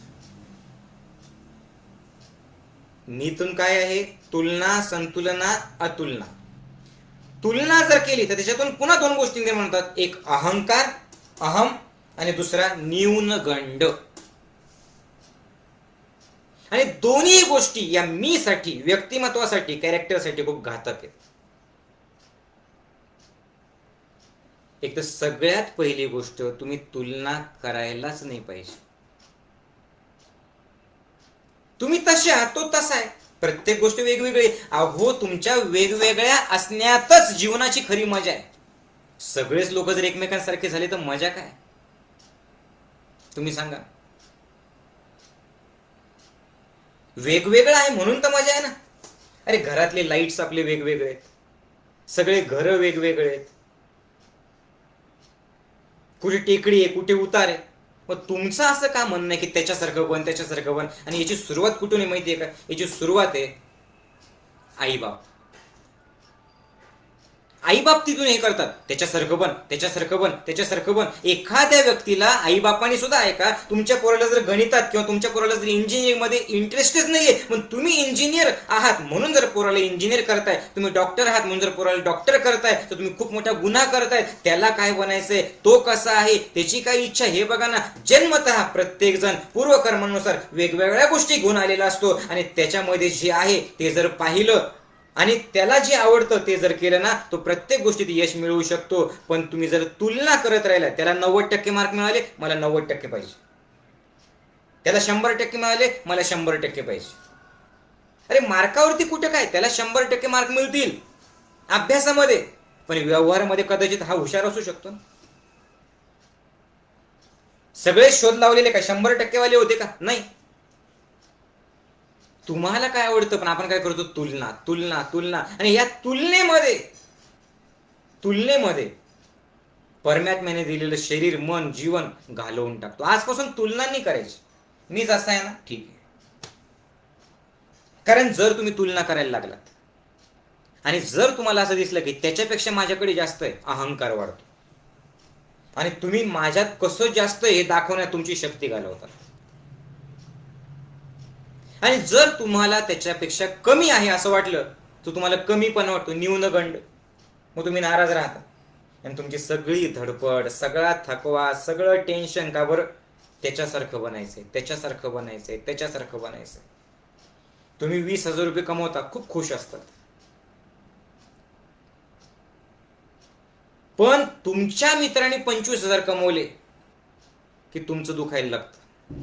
मीतून काय आहे? तुलना, संतुलना, अतुलना. तुलना जर केली तर त्याच्यातून पुन्हा 2 गोष्टी निर्माण होतात. एक अहंकार, अहम, आणि दुसरा न्यूनगंड. आणि दोन्ही गोष्टी या मी साठी, व्यक्तिमत्वासाठी, कॅरेक्टरसाठी खूप घातक आहेत. एक तर सगळ्यात पहिली गोष्ट, तुम्ही तुलना करायलाच नाही पाहिजे. तुम्ही तसे आहात, तो तसा आहे. प्रत्येक गोष्ट वेगवेगळी. अहो, तुमच्या वेगवेगळ्या असण्यातच जीवनाची खरी मजा आहे. सगळेच लोक जर एकमेकांसारखे झाले तर मजा काय? तुम्ही सांगा. वेगवेगळं आहे म्हणून तर मजा आहे ना. अरे, घरातले लाईट्स आपले वेगवेगळे आहेत, सगळे घर वेगवेगळे आहेत, कुठे टेकडी आहे, कुठे उतार आहे. मग तुमचं असं का म्हणणं आहे की त्याच्यासारखं बन, त्याच्यासारखं बन? आणि याची सुरुवात कुठून आहे माहितीये का? याची सुरुवात आहे आईबाप. आईबाप तिथून हे करतात, त्याच्यासारखं बन, त्याच्यासारखं बन, त्याच्यासारखं बन. एखाद्या व्यक्तीला आईबापाने सुद्धा आहे का, तुमच्या पोराला जर गणितात किंवा तुमच्या पोराला जर इंजिनिअरिंग मध्ये इंटरेस्टच नाहीये, पण तुम्ही इंजिनियर आहात म्हणून जर पोराला इंजिनियर करताय, तुम्ही डॉक्टर आहात म्हणून जर पोराला डॉक्टर करताय, तर तुम्ही खूप मोठा गुन्हा करताय. त्याला काय बनायचंय, तो कसा आहे, त्याची काय इच्छा, हे बघा ना. जन्मतः प्रत्येक जण पूर्वकर्मानुसार वेगवेगळ्या गोष्टी घेऊन आलेला असतो, आणि त्याच्यामध्ये जे आहे ते जर पाहिलं आणि त्याला जे आवडतं ते जर केलं ना, तो प्रत्येक गोष्टीत यश मिळवू शकतो. पण तुम्ही जर तुलना करत राहिला, त्याला 90% मार्क मिळाले, मला 90% पाहिजे, त्याला 100% मिळाले, मला 100% पाहिजे. अरे, मार्कावरती कुठे काय, त्याला 100% मार्क मिळतील अभ्यासामध्ये, पण व्यवहारामध्ये कदाचित हा हुशार असू शकतो. सगळे शोध लावलेले का 100% वाले होते का? नाही. तुम्हाला काय आवडतं, पण आपण काय करतो? तुलना, तुलना, तुलना. आणि या तुलनेमध्ये परमात्म्याने दिलेलं शरीर, मन, जीवन घालवून टाकतो. आजपासून तुलना नाही करायची. मीच असा आहे ना, ठीक आहे. कारण जर तुम्ही तुलना करायला लागलात आणि जर तुम्हाला असं दिसलं की त्याच्यापेक्षा माझ्याकडे जास्त आहे, अहंकार वाढतो आणि तुम्ही माझ्यात कसं जास्त हे दाखवण्यात तुमची शक्ती घालवतात. आणि जर तुम्हाला त्याच्यापेक्षा कमी आहे असं वाटलं, तर तुम्हाला कमी पण वाटतो, न्यूनगंड. मग तुम्ही नाराज राहता. आणि तुमची सगळी धडपड, सगळा थकवा, सगळं टेन्शन का बरं? त्याच्यासारखं बनायचंय, त्याच्यासारखं बनायचंय, त्याच्यासारखं बनायचंय. तुम्ही 20,000 रुपये कमवता, खूप खुश असतात, पण तुमच्या मित्रांनी 25,000 कमवले की तुमचं दुखायला लागतं,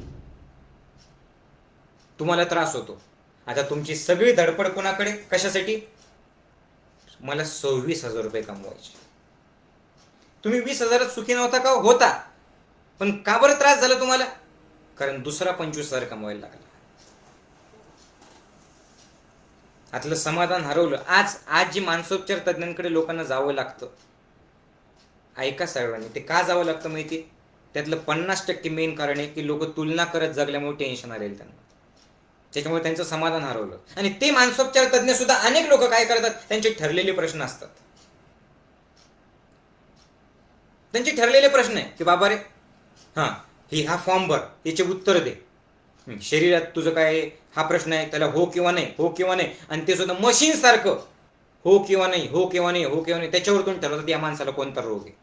तुम्हाला त्रास होतो. आता तुमची सगळी धडपड कोणाकडे? कशासाठी? मला 26,000 रुपये कमवायचे. तुम्ही 20,000 सुखी नव्हता का? होता, पण का बरं त्रास झाला तुम्हाला? कारण दुसरा 25,000 कमवायला लागला. आतलं समाधान हरवलं. आज जी मानसोपचार तज्ञांकडे लोकांना जावं लागतं, ऐका सर्वांनी, ते का जावं लागतं माहिती? त्यातलं 50% मेन कारण आहे की लोक तुलना करत जगल्यामुळे टेन्शन आलेलं त्यांना, त्याच्यामुळे त्यांचं समाधान हरवलं. आणि ते मानसोपचार तज्ञ सुद्धा अनेक लोक काय करतात, त्यांचे ठरलेले प्रश्न असतात. त्यांचे ठरलेले प्रश्न आहे की बाबा रे, हा फॉर्म भर, याचे उत्तर दे. शरीरात तुझं काय, हा प्रश्न आहे, त्याला हो किंवा नाही, हो किंवा नाही. आणि ते सुद्धा मशीन सारखं हो किंवा नाही, हो किंवा नाही, हो किंवा नाही. त्याच्यावरतून ठरवतात या माणसाला कोणता रोग आहे.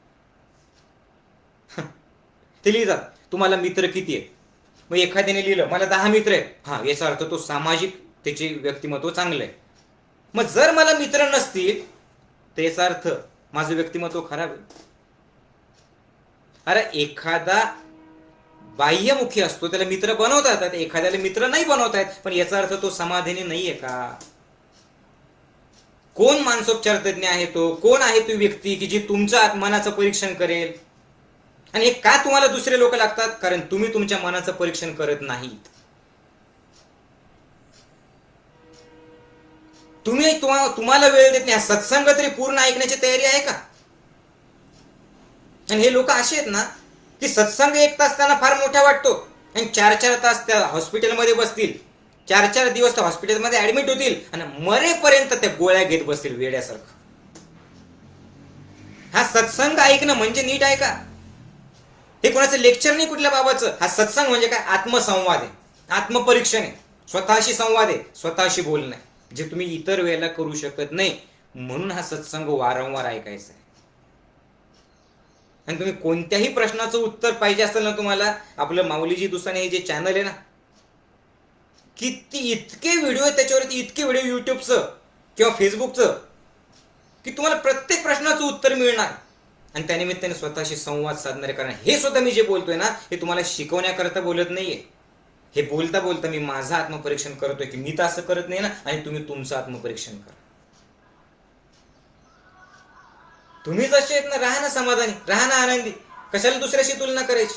ते लिहितात तुम्हाला मित्र किती आहेत. मग एखाद्याने लिहिलं मला 10 मित्र आहेत, हा, याचा अर्थ तो सामाजिक, त्याचे व्यक्तिमत्व चांगलं आहे. मग जर मला मित्र नसतील तर याचा अर्थ माझं व्यक्तिमत्व खराब आहे. अरे एखादा बाह्यमुखी असतो, त्याला मित्र बनवता येतात, एखाद्याला मित्र नाही बनवता येत, पण याचा अर्थ तो समाधानी नाहीये का? कोण मानसोपचार तज्ञ आहे तो? कोण आहे ती व्यक्ती की जी तुमच्या मनाचं परीक्षण करेल? आणि हे का तुम्हाला दुसरे लोक लागतात? कारण तुम्ही तुमच्या मनाचं परीक्षण करत नाहीत. तुम्हाला वेळ देत नाही. सत्संग तरी पूर्ण ऐकण्याची तयारी आहे का? आणि हे लोक असे आहेत ना की सत्संग 1 तास त्यांना फार मोठा वाटतो, आणि 4-4 तास त्या हॉस्पिटलमध्ये बसतील, 4-4 दिवस त्या हॉस्पिटलमध्ये ऍडमिट होतील, आणि मरेपर्यंत त्या गोळ्या घेत बसतील वेड्यासारखं. हा सत्संग ऐकणं म्हणजे नीट आहे का? हे कोणाचं लेक्चर नाही कुठल्या बाबाचं. हा सत्संग म्हणजे काय? आत्मसंवाद आहे, आत्मपरीक्षण आहे, स्वतःशी संवाद आहे, स्वतःशी बोलणं आहे, जे तुम्ही इतर वेळेला करू शकत नाही. म्हणून हा सत्संग वारंवार ऐकायचा आहे. आणि तुम्ही कोणत्याही प्रश्नाचं उत्तर पाहिजे असेल ना तुम्हाला, आपलं माऊलीजी दुसाने हे जे चॅनल आहे ना, किती इतके व्हिडिओ आहेत त्याच्यावरती, इतके व्हिडिओ युट्यूबचं किंवा फेसबुकचं, की तुम्हाला प्रत्येक प्रश्नाचं उत्तर मिळणार. आणि त्यानिमित्ताने स्वतःशी संवाद साधणारे. कारण हे सुद्धा मी जे बोलतोय ना, हे तुम्हाला शिकवण्याकरता बोलत नाहीये. हे बोलता बोलता मी माझं आत्मपरीक्षण करतोय की मी तर असं करत नाही ना, आणि तुम्ही तुमचं आत्मपरीक्षण करा. तुम्ही जसे आहेत ना, राहा ना समाधानी, राहा ना आनंदी, कशाला दुसऱ्याशी तुलना करायची?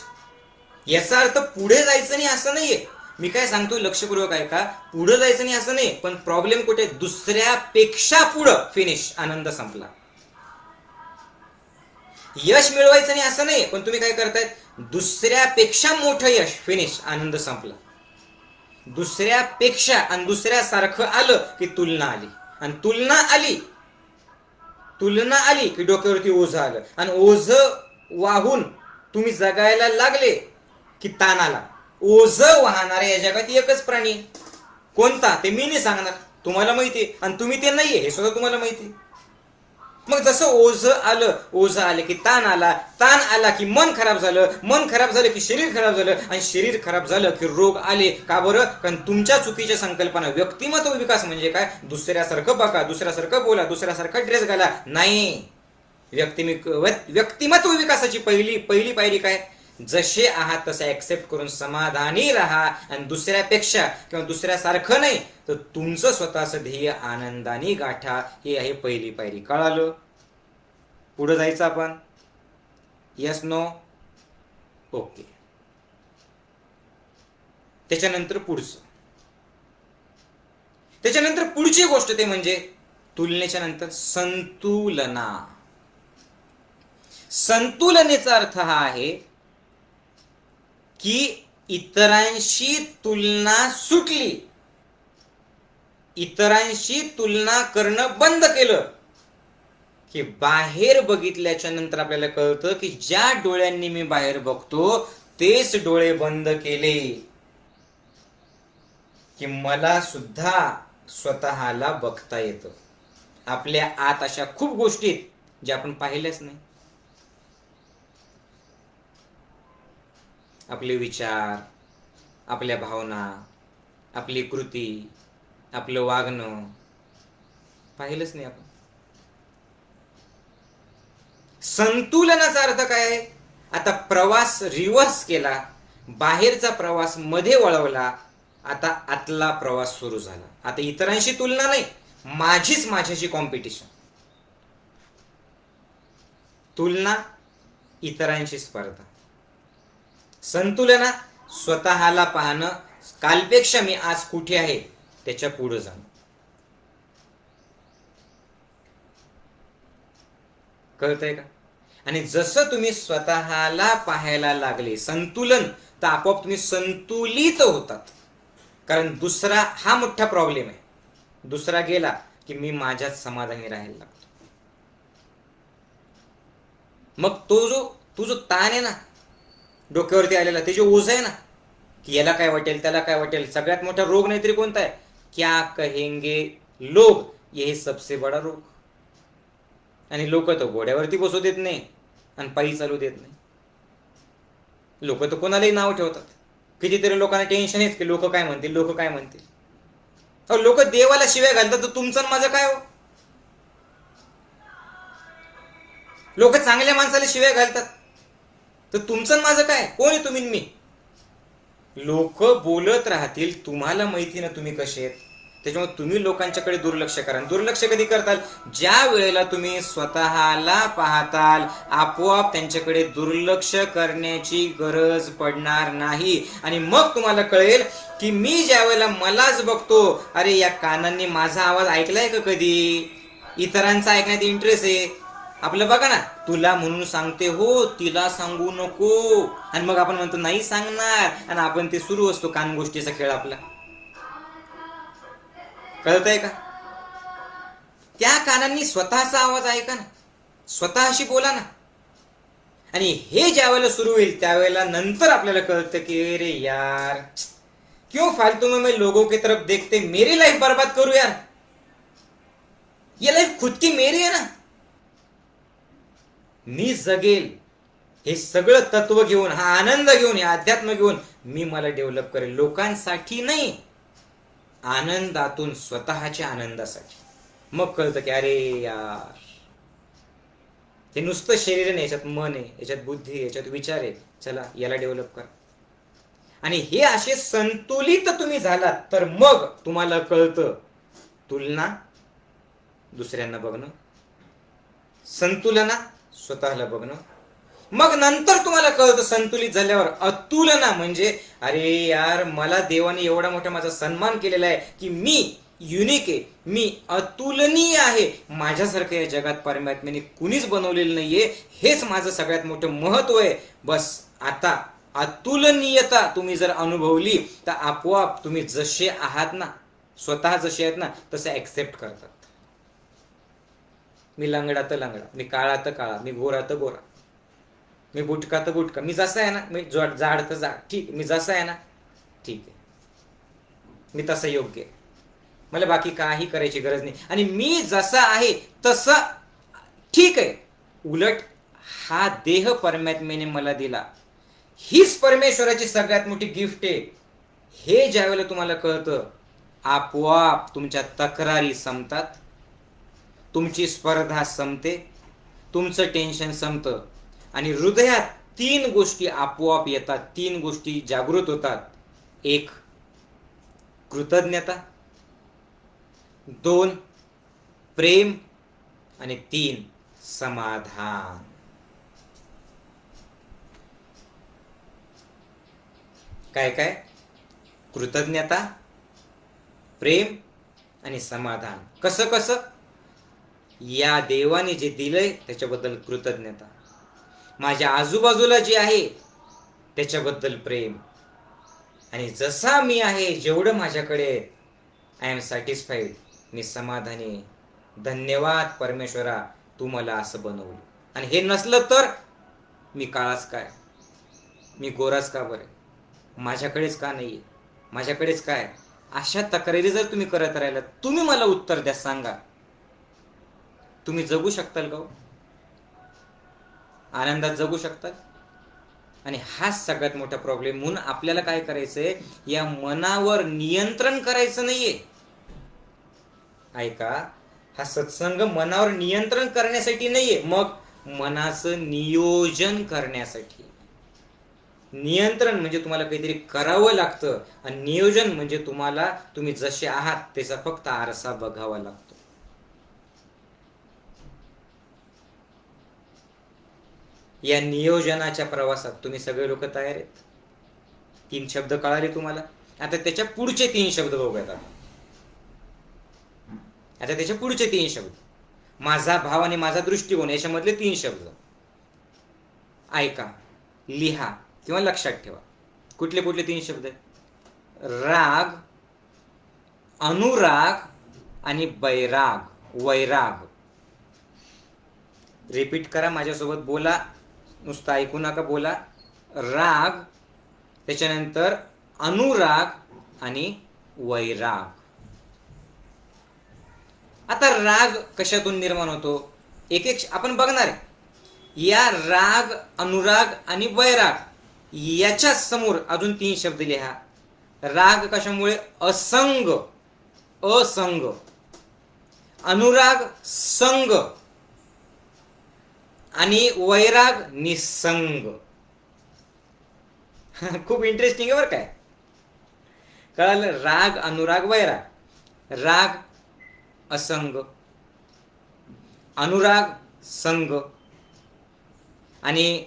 याचा अर्थ पुढे जायचं नाही असं नाहीये. मी काय सांगतोय लक्षपूर्वक ऐका, पुढे जायचं नाही असं नाही, पण प्रॉब्लेम कुठे? दुसऱ्यापेक्षा पुढं, फिनिश, आनंद संपला. यश मिळवायचं नाही असं नाही, पण तुम्ही काय करताय? दुसऱ्यापेक्षा मोठं यश, फिनिश, आनंद संपला. दुसऱ्यापेक्षा आणि दुसऱ्यासारखं आलं की तुलना आली, आणि तुलना आली की डोक्यावरती ओझं आलं, आणि ओझं वाहून तुम्ही जगायला लागले की ताण आला. ओझं वाहणारे या जगात एकच प्राणी, कोणता ते मी नाही सांगणार, तुम्हाला माहिती, आणि तुम्ही ते नाहीये हे सुद्धा तुम्हाला माहिती. मग जसं ओझं आलं की ताण आला की मन खराब झालं की शरीर खराब झालं, आणि शरीर खराब झालं की रोग आले. का बरं? कारण तुमच्या चुकीच्या संकल्पना. व्यक्तिमत्व विकास म्हणजे काय? दुसऱ्यासारखं बघा, दुसऱ्यासारखं बोला, दुसऱ्यासारखा ड्रेस घाला, नाही. व्यक्तिमत्व विकासाची पहिली पायरी काय? जसे आहात तसे ऍक्सेप्ट करून समाधानी राहा, आणि दुसऱ्यापेक्षा किंवा दुसऱ्यासारखं नाही, तर तुमचं स्वतःचं ध्येय आनंदाने गाठा. ही आहे पहिली पायरी. कळालं? पुढे जायचं आपण? Yes, no? ओके. त्याच्यानंतर पुढची गोष्ट ते म्हणजे तुलनेच्या नंतर संतुलनेचा अर्थ हा आहे की इतरांशी तुलना सुटली, इतरांशी तुलना करणं बंद केलं की बाहेर बघितल्याच्या नंतर आपल्याला कळतं की ज्या डोळ्यांनी मी बाहेर बघतो तेच डोळे बंद केले की मला सुद्धा स्वतःला बघता येतं. आपल्या आत अशा खूप गोष्टी ज्या आपण पाहिल्याच नाही. आपले विचार, आपल्या भावना, आपली कृती, आपलं वागणं पाहिलंच नाही आपण. संतुलनाचा अर्थ काय आहे? आता प्रवास रिव्हर्स केला, बाहेरचा प्रवास मध्ये वळवला, आता आतला प्रवास सुरू झाला. आता इतरांशी तुलना नाही, माझीच माझ्याशी कॉम्पिटिशन. तुलना, इतरांशी स्पर्धा. संतुलनात स्वतःला पाहणं, कालपेक्षा मी आज कुठे आहे त्याच्या पुढे जाणं. कळतंय का? आणि जसं तुम्ही स्वतःला पाहायला लागले संतुलन, तर आपोआप तुम्ही संतुलित होतात. कारण दुसरा हा मोठा प्रॉब्लेम आहे. दुसरा गेला की मी माझ्यात समाधानी राहायला लागतो. मग तो जो ताण आहे ना डोक्यावरती आलेला, ते जे ओझ आहे ना, की याला काय वाटेल, त्याला काय वाटेल, सगळ्यात मोठा रोग नाहीतरी कोणता आहे? क्या कहेंगे लोग, ये सबसे बडा रोग. आणि लोक तर घोड्यावरती बसू देत नाही आणि पायी चालू देत नाही. लोक तर कोणालाही नाव ठेवतात. कितीतरी लोकांना टेन्शन आहेच की लोक काय म्हणतील, लोक काय म्हणतील. लोक देवाला शिव्या घालतात, तर तुमचं माझं काय हो? लोक चांगल्या माणसाला शिव्या घालतात, तर तुमचं माझं काय? कोण आहे तुम्ही मी? लोक बोलत राहतील, तुम्हाला माहिती ना तुम्ही कसे आहेत. त्याच्यामुळे तुम्ही लोकांच्याकडे दुर्लक्ष करा. दुर्लक्ष कधी करताल? ज्या वेळेला तुम्ही स्वतःला पाहताल, आपोआप त्यांच्याकडे दुर्लक्ष करण्याची गरज पडणार नाही. आणि मग तुम्हाला कळेल की मी ज्या वेळेला मलाच बघतो, अरे या कानांनी माझा आवाज ऐकलाय का कधी? इतरांचा ऐकण्यात इंटरेस्ट आहे. आपलं बघा ना, तुला म्हणून सांगते हो, तिला सांगू नको. आणि मग आपण म्हणतो नाही सांगणार, आणि आपण ते सुरू असतो कान गोष्टीचा खेळ आपला. कळतंय का? त्या कानांनी स्वतःचा आवाज ऐका ना, स्वतःशी बोला ना. आणि हे ज्या वेळेला सुरू होईल त्यावेळेला नंतर आपल्याला कळतं की अरे यार, क्यों फालतू में मैं लोगों की तरफ देखते मेरी लाइफ बर्बाद करू यार. ये लाइफ खुद की मेरी है ना. मी जगेल हे सगळं तत्व घेऊन, हा आनंद घेऊन, हे अध्यात्म घेऊन मी मला डेव्हलप करेल. लोकांसाठी नाही, आनंदातून, स्वतःच्या आनंदासाठी. मग कळतं की अरे यार, हे नुसतं शरीर नाही, याच्यात मन आहे, याच्यात बुद्धी आहे, याच्यात विचार आहे. चला याला डेव्हलप करा. आणि हे असे संतुलित तुम्ही झालात तर मग तुम्हाला कळतं तुलना, दुसऱ्यांना बघणं, संतुलना, स्वतःला बघणं. मग नंतर तुम्हाला कळतं संतुलित झाल्यावर अतुलना म्हणजे अरे यार, मला देवाने एवढा मोठा माझा सन्मान केलेला आहे की मी युनिक आहे, मी अतुलनीय आहे. माझ्यासारखं या जगात परमात्म्याने कुणीच बनवलेलं नाहीये. हेच माझं सगळ्यात मोठं महत्व आहे. बस आता अतुलनीयता तुम्ही जर अनुभवली तर आपोआप तुम्ही जसे आहात ना, स्वतः जसे आहेत ना, तसे ऍक्सेप्ट करतात. मी लंगडा तर लंगडा, मी काळा तर काळा, मी गोरा तर गोरा, मी बुटका तर बुटका, मी जसा आहे ना, मी जाड तर जाड, ठीक, मी जसा आहे ना, ठीक आहे, मी तसं योग्य आहे, मला बाकी काही करायची गरज नाही, आणि मी जसा आहे तसा ठीक आहे. उलट हा देह परमात्म्याने मला दिला, हीच परमेश्वराची सगळ्यात मोठी गिफ्ट आहे. हे ज्या वेळेला तुम्हाला कळतं, आपोआप तुमच्या तक्रारी संपतात, तुमची स्पर्धा संपते, तुमचं टेन्शन संपतं, आणि हृदयात 3 गोष्टी आपोआप येतात, 3 गोष्टी जागृत होतात. 1 कृतज्ञता, 2 प्रेम, आणि 3 समाधान. काय काय? कृतज्ञता, प्रेम आणि समाधान. कसं कसं? या देवाने जे दिलंय त्याच्याबद्दल कृतज्ञता, माझ्या आजूबाजूला जे आहे त्याच्याबद्दल प्रेम, आणि जसा मी आहे, जेवढं माझ्याकडे आय एम सॅटिस्फाईड, मी समाधानी. धन्यवाद परमेश्वरा, तू मला असं बनवलं. आणि हे नसलं तर मी काळाच काय, मी गोराच का बरं, माझ्याकडेच का नाहीये, माझ्याकडेच काय. अशा तक्रारी जर तुम्ही करत राहिला, तुम्ही मला उत्तर द्या, सांगा, तुम्ही जगू शकताल का? आनंदात जगू शकताल? आणि हाच सगळ्यात मोठा प्रॉब्लेम. म्हणून आपल्याला काय करायचंय, या मनावर नियंत्रण करायचं नाहीये. ऐका, हा सत्संग मनावर नियंत्रण करण्यासाठी नाहीये, मग मनाचं नियोजन करण्यासाठी. नियंत्रण म्हणजे तुम्हाला काहीतरी करावं लागतं, आणि नियोजन म्हणजे तुम्ही जसे आहात त्याचा फक्त आरसा बघावा लागतो. या नियोजनाच्या प्रवासात तुम्ही सगळे लोक तयार आहेत? 3 शब्द कळाले तुम्हाला? आता त्याच्या पुढचे 3 शब्द बघूयात. आता त्याच्या पुढचे 3 शब्द, माझा भाव आणि माझा दृष्टिकोन, याच्यामधले 3 शब्द ऐका, लिहा किंवा लक्षात ठेवा. कुठले कुठले 3 शब्द? राग, अनुराग आणि वैराग. रिपीट करा, माझ्यासोबत बोला, नुसतं ऐकू नका, बोला. राग, त्याच्यानंतर अनुराग आणि वैराग. आता राग कशातून निर्माण होतो, एक एक आपण बघणार आहे. या राग, अनुराग आणि वैराग याच्या समोर अजून 3 शब्द लिहा. राग कशामुळे? असंग, अनुराग संग आणि वैराग निसंग. खूप इंटरेस्टिंग आहे बरं काय. कळालं? राग, अनुराग, वैराग. राग असंग, अनुराग संग आणि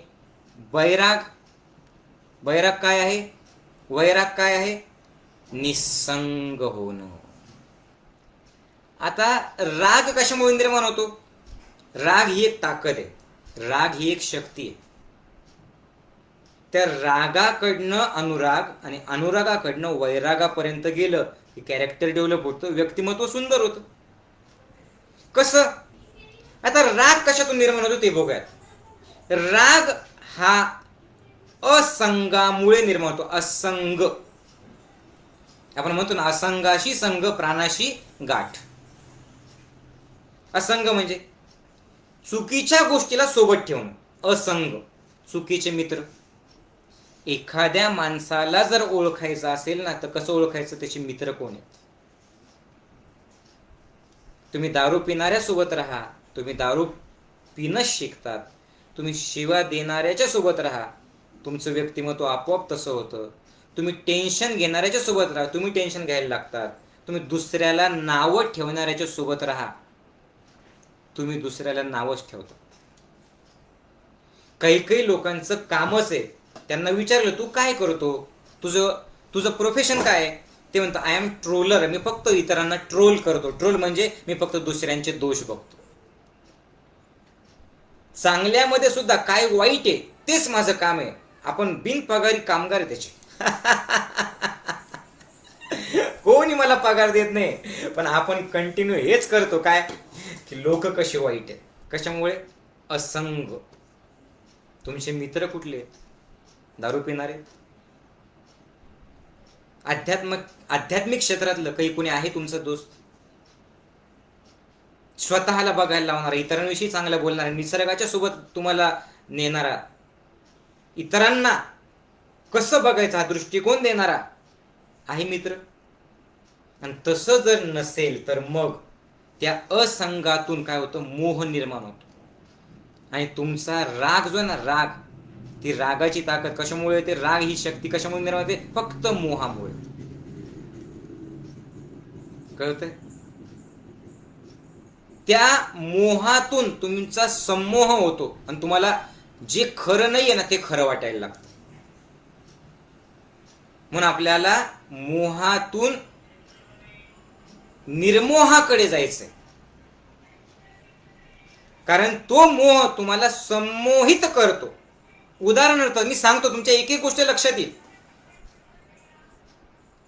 वैराग काय आहे? वैराग काय आहे? निसंग होणं. आता राग कशामुळे निर्माण होतो? राग ही एक ताकद आहे, राग ही एक शक्ती आहे. त्या रागाकडनं अनुराग आणि अनुरागाकडनं वैरागापर्यंत गेलं की कॅरेक्टर डेव्हलप होतं, व्यक्तिमत्व सुंदर होतं. कसं? आता राग कशातून निर्माण होतो ते बघूयात. राग हा असंगामुळे निर्माण होतो. असंग, आपण म्हणतो ना, असंगाशी संग, प्राणाशी गाठ. असंग म्हणजे चुकीच्या गोष्टीला सोबत ठेवणं. असंग, चुकीचे मित्र. एखाद्या माणसाला जर ओळखायचं असेल ना, तर कसं ओळखायचं, त्याचे मित्र कोण आहेत? तुम्ही दारू पिणाऱ्या सोबत राहा, तुम्ही दारू पिणंच शिकतात. तुम्ही शिवा देणाऱ्याच्या सोबत राहा, तुमचं व्यक्तिमत्व आपोआप तसं होतं. तुम्ही टेन्शन घेणाऱ्याच्या सोबत राहा, तुम्ही टेन्शन घ्यायला लागतात. तुम्ही दुसऱ्याला नावं ठेवणाऱ्याच्या सोबत राहा, तुम्ही दुसऱ्याला नावच ठेवता. काही लोकांचं कामच आहे, त्यांना विचारलं तू काय करतो, तुझं प्रोफेशन काय आहे, ते म्हणतात आय एम ट्रोलर, मी फक्त इतरांना ट्रोल करतो. ट्रोल म्हणजे मी फक्त दुसऱ्यांचे दोष बघतो. चांगल्यामध्ये सुद्धा काय वाईट आहे तेच माझं काम आहे. आपण बिनपगारी कामगार आहे त्याचे. कोणी मला पगार देत नाही, पण आपण कंटिन्यू हेच करतो. काय की लोक कसे वाईट आहेत. कशामुळे? असंग. तुमचे मित्र कुठले आहेत? दारू पिणारे? आध्यात्मिक क्षेत्रातलं काही कोणी आहे तुमचा दोस्त? स्वतःला बघायला लावणारा, इतरांविषयी चांगलं बोलणारा, निसर्गाच्या सोबत तुम्हाला नेणारा, इतरांना कसं बघायचं हा दृष्टिकोन देणारा आहे मित्र? आणि तसं जर नसेल तर मग त्या असंगातून काय होतं? मोह निर्माण होतो. आणि तुमचा राग जो आहे ना, राग, ती रागाची ताकद कशामुळे येते? राग ही शक्ती कशामुळे निर्माण होते? फक्त मोहामुळे. कळतंय? त्या मोहातून तुमचा संमोह होतो आणि तुम्हाला जे खरं नाहीये ना ते खरं वाटायला लागतं. म्हणून आपल्याला मोहातून निर्मोहाकडे जायचंय, कारण तो मोह तुम्हाला संमोहित करतो. उदाहरणार्थ मी सांगतो, तुमच्या एक एक गोष्ट लक्षात येईल,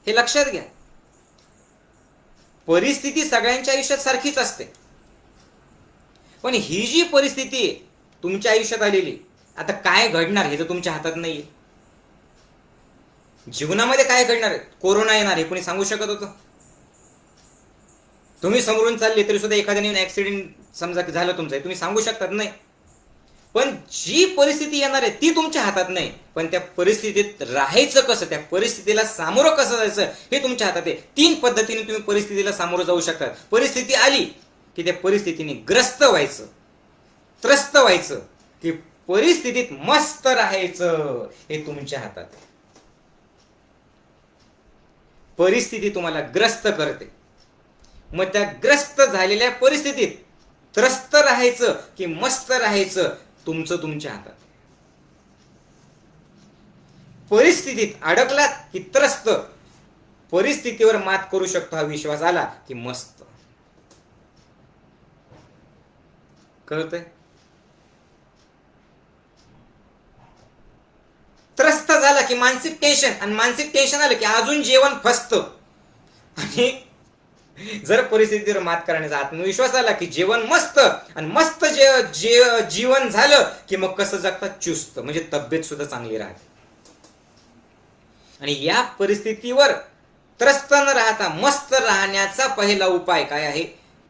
हे लक्षात घ्या. परिस्थिती सगळ्यांच्या आयुष्यात सारखीच असते, पण ही जी परिस्थिती आहे तुमच्या आयुष्यात आलेली, आता काय घडणार हे तर तुमच्या हातात नाहीये. जीवनामध्ये काय घडणार आहे? कोरोना येणार हे कोणी सांगू शकत होतं? तुम्ही समोरून चालले तरी सुद्धा एखाद्या ऍक्सिडेंट समजा झालं तुमचं, तुम्ही सांगू शकतात नाही. पण जी परिस्थिती येणार आहे ती तुमच्या हातात नाही, पण त्या परिस्थितीत राहायचं कसं, त्या परिस्थितीला सामोरं कसं जायचं हे तुमच्या हातात आहे. 3 पद्धतीने तुम्ही परिस्थितीला सामोरं जाऊ शकता. परिस्थिती आली की त्या परिस्थितीने ग्रस्त व्हायचं, त्रस्त व्हायचं, की परिस्थितीत मस्त राहायचं हे तुमच्या हातात आहे. परिस्थिती तुम्हाला ग्रस्त करते, मग त्या ग्रस्त झालेल्या परिस्थितीत त्रस्त राहायचं की मस्त राहायचं तुमचं तुमच्या हातात. परिस्थितीत अडकलात की त्रस्त, परिस्थितीवर मात करू शकतो हा विश्वास आला की मस्त. कळतंय? त्रस्त झाला की मानसिक टेन्शन, आणि मानसिक टेन्शन आलं की अजून जेवण फसतं. आणि जर परिस्थितीवर मात करण्याचा आत्मविश्वास आला की जेवण मस्त, आणि मस्त जीवन झालं की मग कसं जगतात, चुस्त, म्हणजे तब्येत सुद्धा चांगली राहते. आणि या परिस्थितीवर त्रस्त न राहता मस्त राहण्याचा पहिला उपाय काय आहे?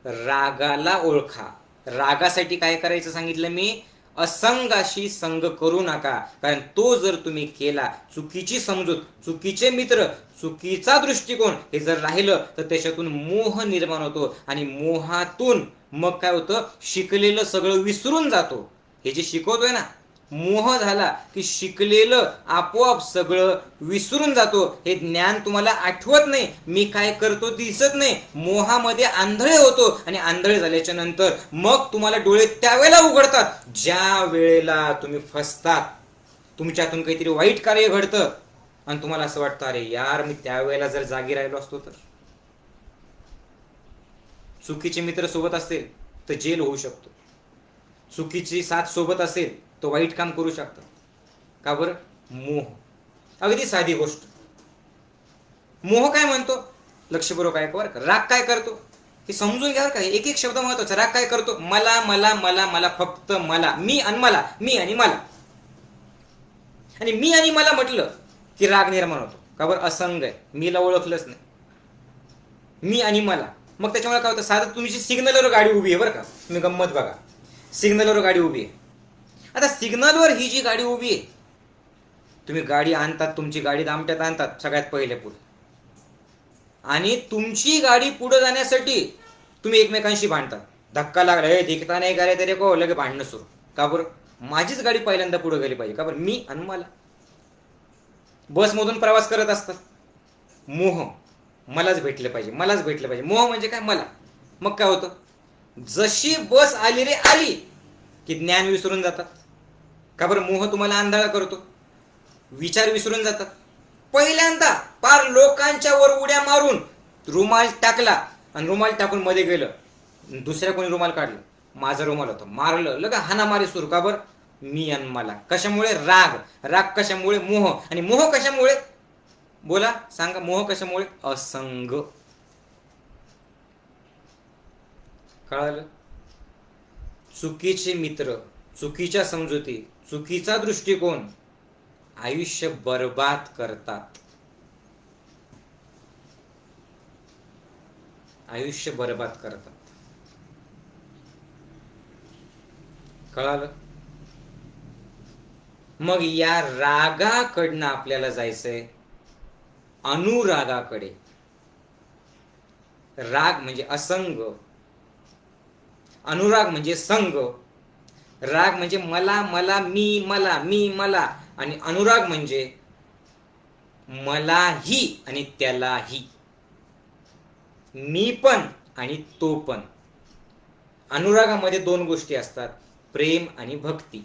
रागाला ओळखा. रागासाठी काय करायचं सांगितलं मी? असंगाशी संग करू नका, कारण तो जर तुम्ही केला, चुकीची समजूत, चुकीचे मित्र, चुकीचा दृष्टिकोन हे जर राहिलं तर त्याच्यातून मोह निर्माण होतो, आणि मोहातून मग काय होतं, शिकलेलं सगळं विसरून जातो. हे जे शिकवतोय ना, मोह झाला की शिकलेलं आपोआप सगळं विसरून जातो. हे ज्ञान तुम्हाला आठवत नाही, मी काय करतो दिसत नाही, मोहामध्ये आंधळे होतो, आणि आंधळे झाल्याच्या नंतर मग तुम्हाला डोळे त्यावेळेला उघडतात ज्या वेळेला तुम्ही फसतात, तुमच्यातून काहीतरी वाईट कार्य घडतं आणि तुम्हाला असं वाटतं, अरे यार मी त्यावेळेला जर जागी राहिलो असतो तर. चुकीचे मित्र सोबत असतील तर जेल होऊ शकतो, चुकीची साथ सोबत असेल तो वाईट काम करू शकतो. का बरं? मोह. अगदी साधी गोष्ट. मोह काय म्हणतो? लक्षपूर्वक ऐका बरं का. राग काय करतो हे समजून घ्या का, एक एक शब्द महत्वाचा. राग काय करतो? मला मला मला मला, फक्त मला, मी आणि मला, मी आणि मला. आणि मी आणि मला म्हटलं की राग निर्माण होतो. का बरं? असंग आहे, मीला ओळखलंच नाही, मी आणि मला. मग त्याच्यामुळे काय होतं, साधं तुमची सिग्नलवर गाडी उभी आहे बरं का, तुम्ही गंमत बघा. सिग्नलवर गाडी उभी आहे. आता सिग्नलवर ही जी गाडी उभी आहे, तुम्ही गाडी आणतात, तुमची गाडी दामट्यात आणतात सगळ्यात पहिले पुढे, आणि तुमची गाडी पुढे जाण्यासाठी तुम्ही एकमेकांशी भांडतात. धक्का लागला, हे दिखता नाही काय तरी को, लगे भांडणं सुरू. का बरं? माझीच गाडी पहिल्यांदा पुढे गेली पाहिजे. का बरं? मी आणि मला. बसमधून प्रवास करत असतात, मोह, मलाच भेटले पाहिजे, मलाच भेटले पाहिजे. मोह म्हणजे काय? मला. मग काय होतं, जशी बस आली रे आली की ज्ञान विसरून जातात. का बरं? मोह तुम्हाला आंधळा करतो, विचार विसरून जातात. पहिल्यांदा पार लोकांच्या वर उड्या मारून रुमाल टाकला, आणि रुमाल टाकून मध्ये गेलं, दुसऱ्या कोणी रुमाल काढलं, माझा रुमाल होता, मारलं, लगा हाणामारी सुरू. का बरं? मी आणि मला. कशामुळे? राग. राग कशामुळे? मोह. आणि मोह कशामुळे? बोला, सांगा. मोह कशामुळे? असंग. कळालं? चुकीचे मित्र, चुकीच्या समजुती, चुकीचा दृष्टिकोन आयुष्य बर्बाद करतात. आयुष्य बर्बाद करतात. कळालं? मग या रागाकडनं आपल्याला जायचंय अनुरागाकडे. राग म्हणजे असंग, अनुराग म्हणजे संग. राग म्हणजे मला मला, मी मला, मी मला, आणि अनुराग म्हणजे मलाही आणि त्यालाही, मी पण आणि तो पण. अनुरागामध्ये 2 गोष्टी असतात, प्रेम आणि भक्ती.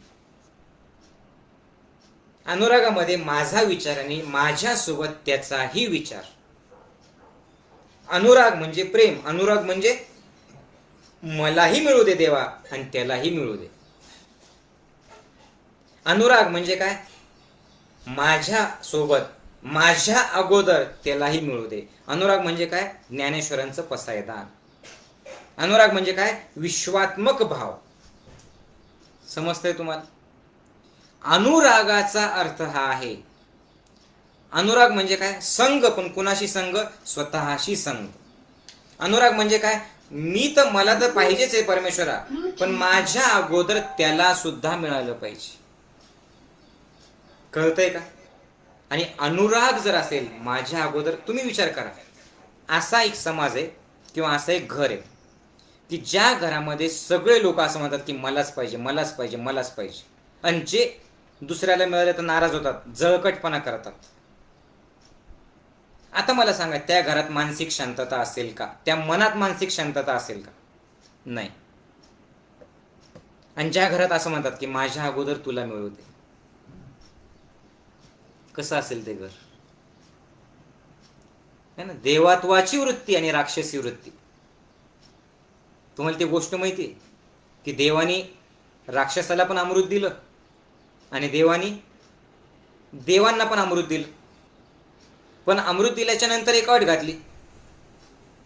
अनुरागामध्ये माझा विचार आणि माझ्यासोबत त्याचाही विचार. अनुराग म्हणजे प्रेम, अनुराग म्हणजे मलाही मिळू दे देवा आणि त्यालाही मिळू दे. अनुराग म्हणजे काय? माझ्या सोबत, माझ्या अगोदर त्यालाही मिळू दे. अनुराग म्हणजे काय? ज्ञानेश्वरांचं पसायदान. अनुराग म्हणजे काय? विश्वात्मक भाव. समजतंय तुम्हाला? अनुरागाचा अर्थ हा आहे. अनुराग म्हणजे काय? संग, पण कुणाशी संग? स्वतःशी संग. अनुराग म्हणजे काय? मी तर मला तर पाहिजेच आहे परमेश्वरा, पण माझ्या अगोदर त्याला सुद्धा मिळालं पाहिजे. कळतंय का? आणि अनुराग जर असेल माझ्या अगोदर, तुम्ही विचार करा, असा एक समाज आहे किंवा असं एक घर आहे की ज्या घरामध्ये सगळे लोक असं म्हणतात की मलाच पाहिजे, मलाच पाहिजे, मलाच पाहिजे, आणि जे दुसऱ्याला मिळाले तर नाराज होतात, जळकटपणा करतात. आता मला सांगा, त्या घरात मानसिक शांतता असेल का? त्या मनात मानसिक शांतता असेल का? नाही. आणि ज्या घरात असं म्हणतात की माझ्या अगोदर तुला मिळू दे, कसं असेल ते घर? है ना? देवत्वाची वृत्ती आणि राक्षसी वृत्ती. तुम्हाला ती गोष्ट माहिती आहे की देवानी राक्षसाला पण अमृत दिलं आणि देवांना पण अमृत दिलं. पण अमृत दिल्याच्या नंतर एक अट घातली